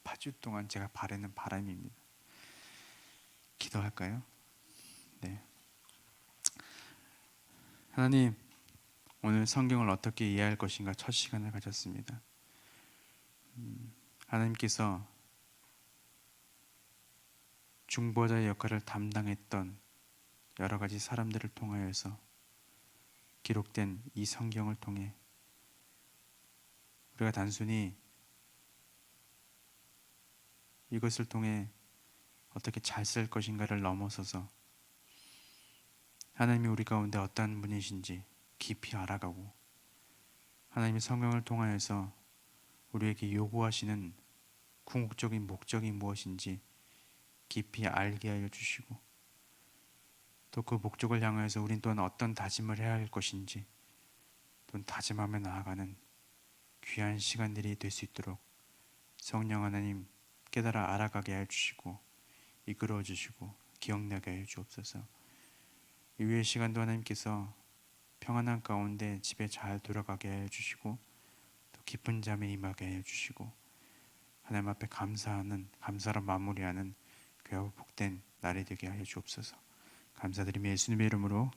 A: 8주 동안 제가 바라는 바람입니다. 기도할까요? 네. 하나님, 오늘 성경을 어떻게 이해할 것인가 첫 시간을 가졌습니다. 하나님께서 중보자의 역할을 담당했던 여러 가지 사람들을 통하여서 기록된 이 성경을 통해 우리가 단순히 이것을 통해 어떻게 잘 쓸 것인가를 넘어서서 하나님이 우리 가운데 어떠한 분이신지 깊이 알아가고, 하나님의 성경을 통하여서 우리에게 요구하시는 궁극적인 목적이 무엇인지 깊이 알게 하여 주시고, 또 그 목적을 향하여서 우린 또한 어떤 다짐을 해야 할 것인지 또는 다짐하며 나아가는 귀한 시간들이 될 수 있도록 성령 하나님 깨달아 알아가게 하여 주시고 이끌어 주시고 기억나게 하여 주옵소서. 이후의 시간도 하나님께서 평안한 가운데 집에 잘 돌아가게 하여 주시고 또 깊은 잠에 임하게 하여 주시고 하나님 앞에 감사로 마무리하는 귀하고 복된 날이 되게 하여 주옵소서. 감사드리며 예수님의 이름으로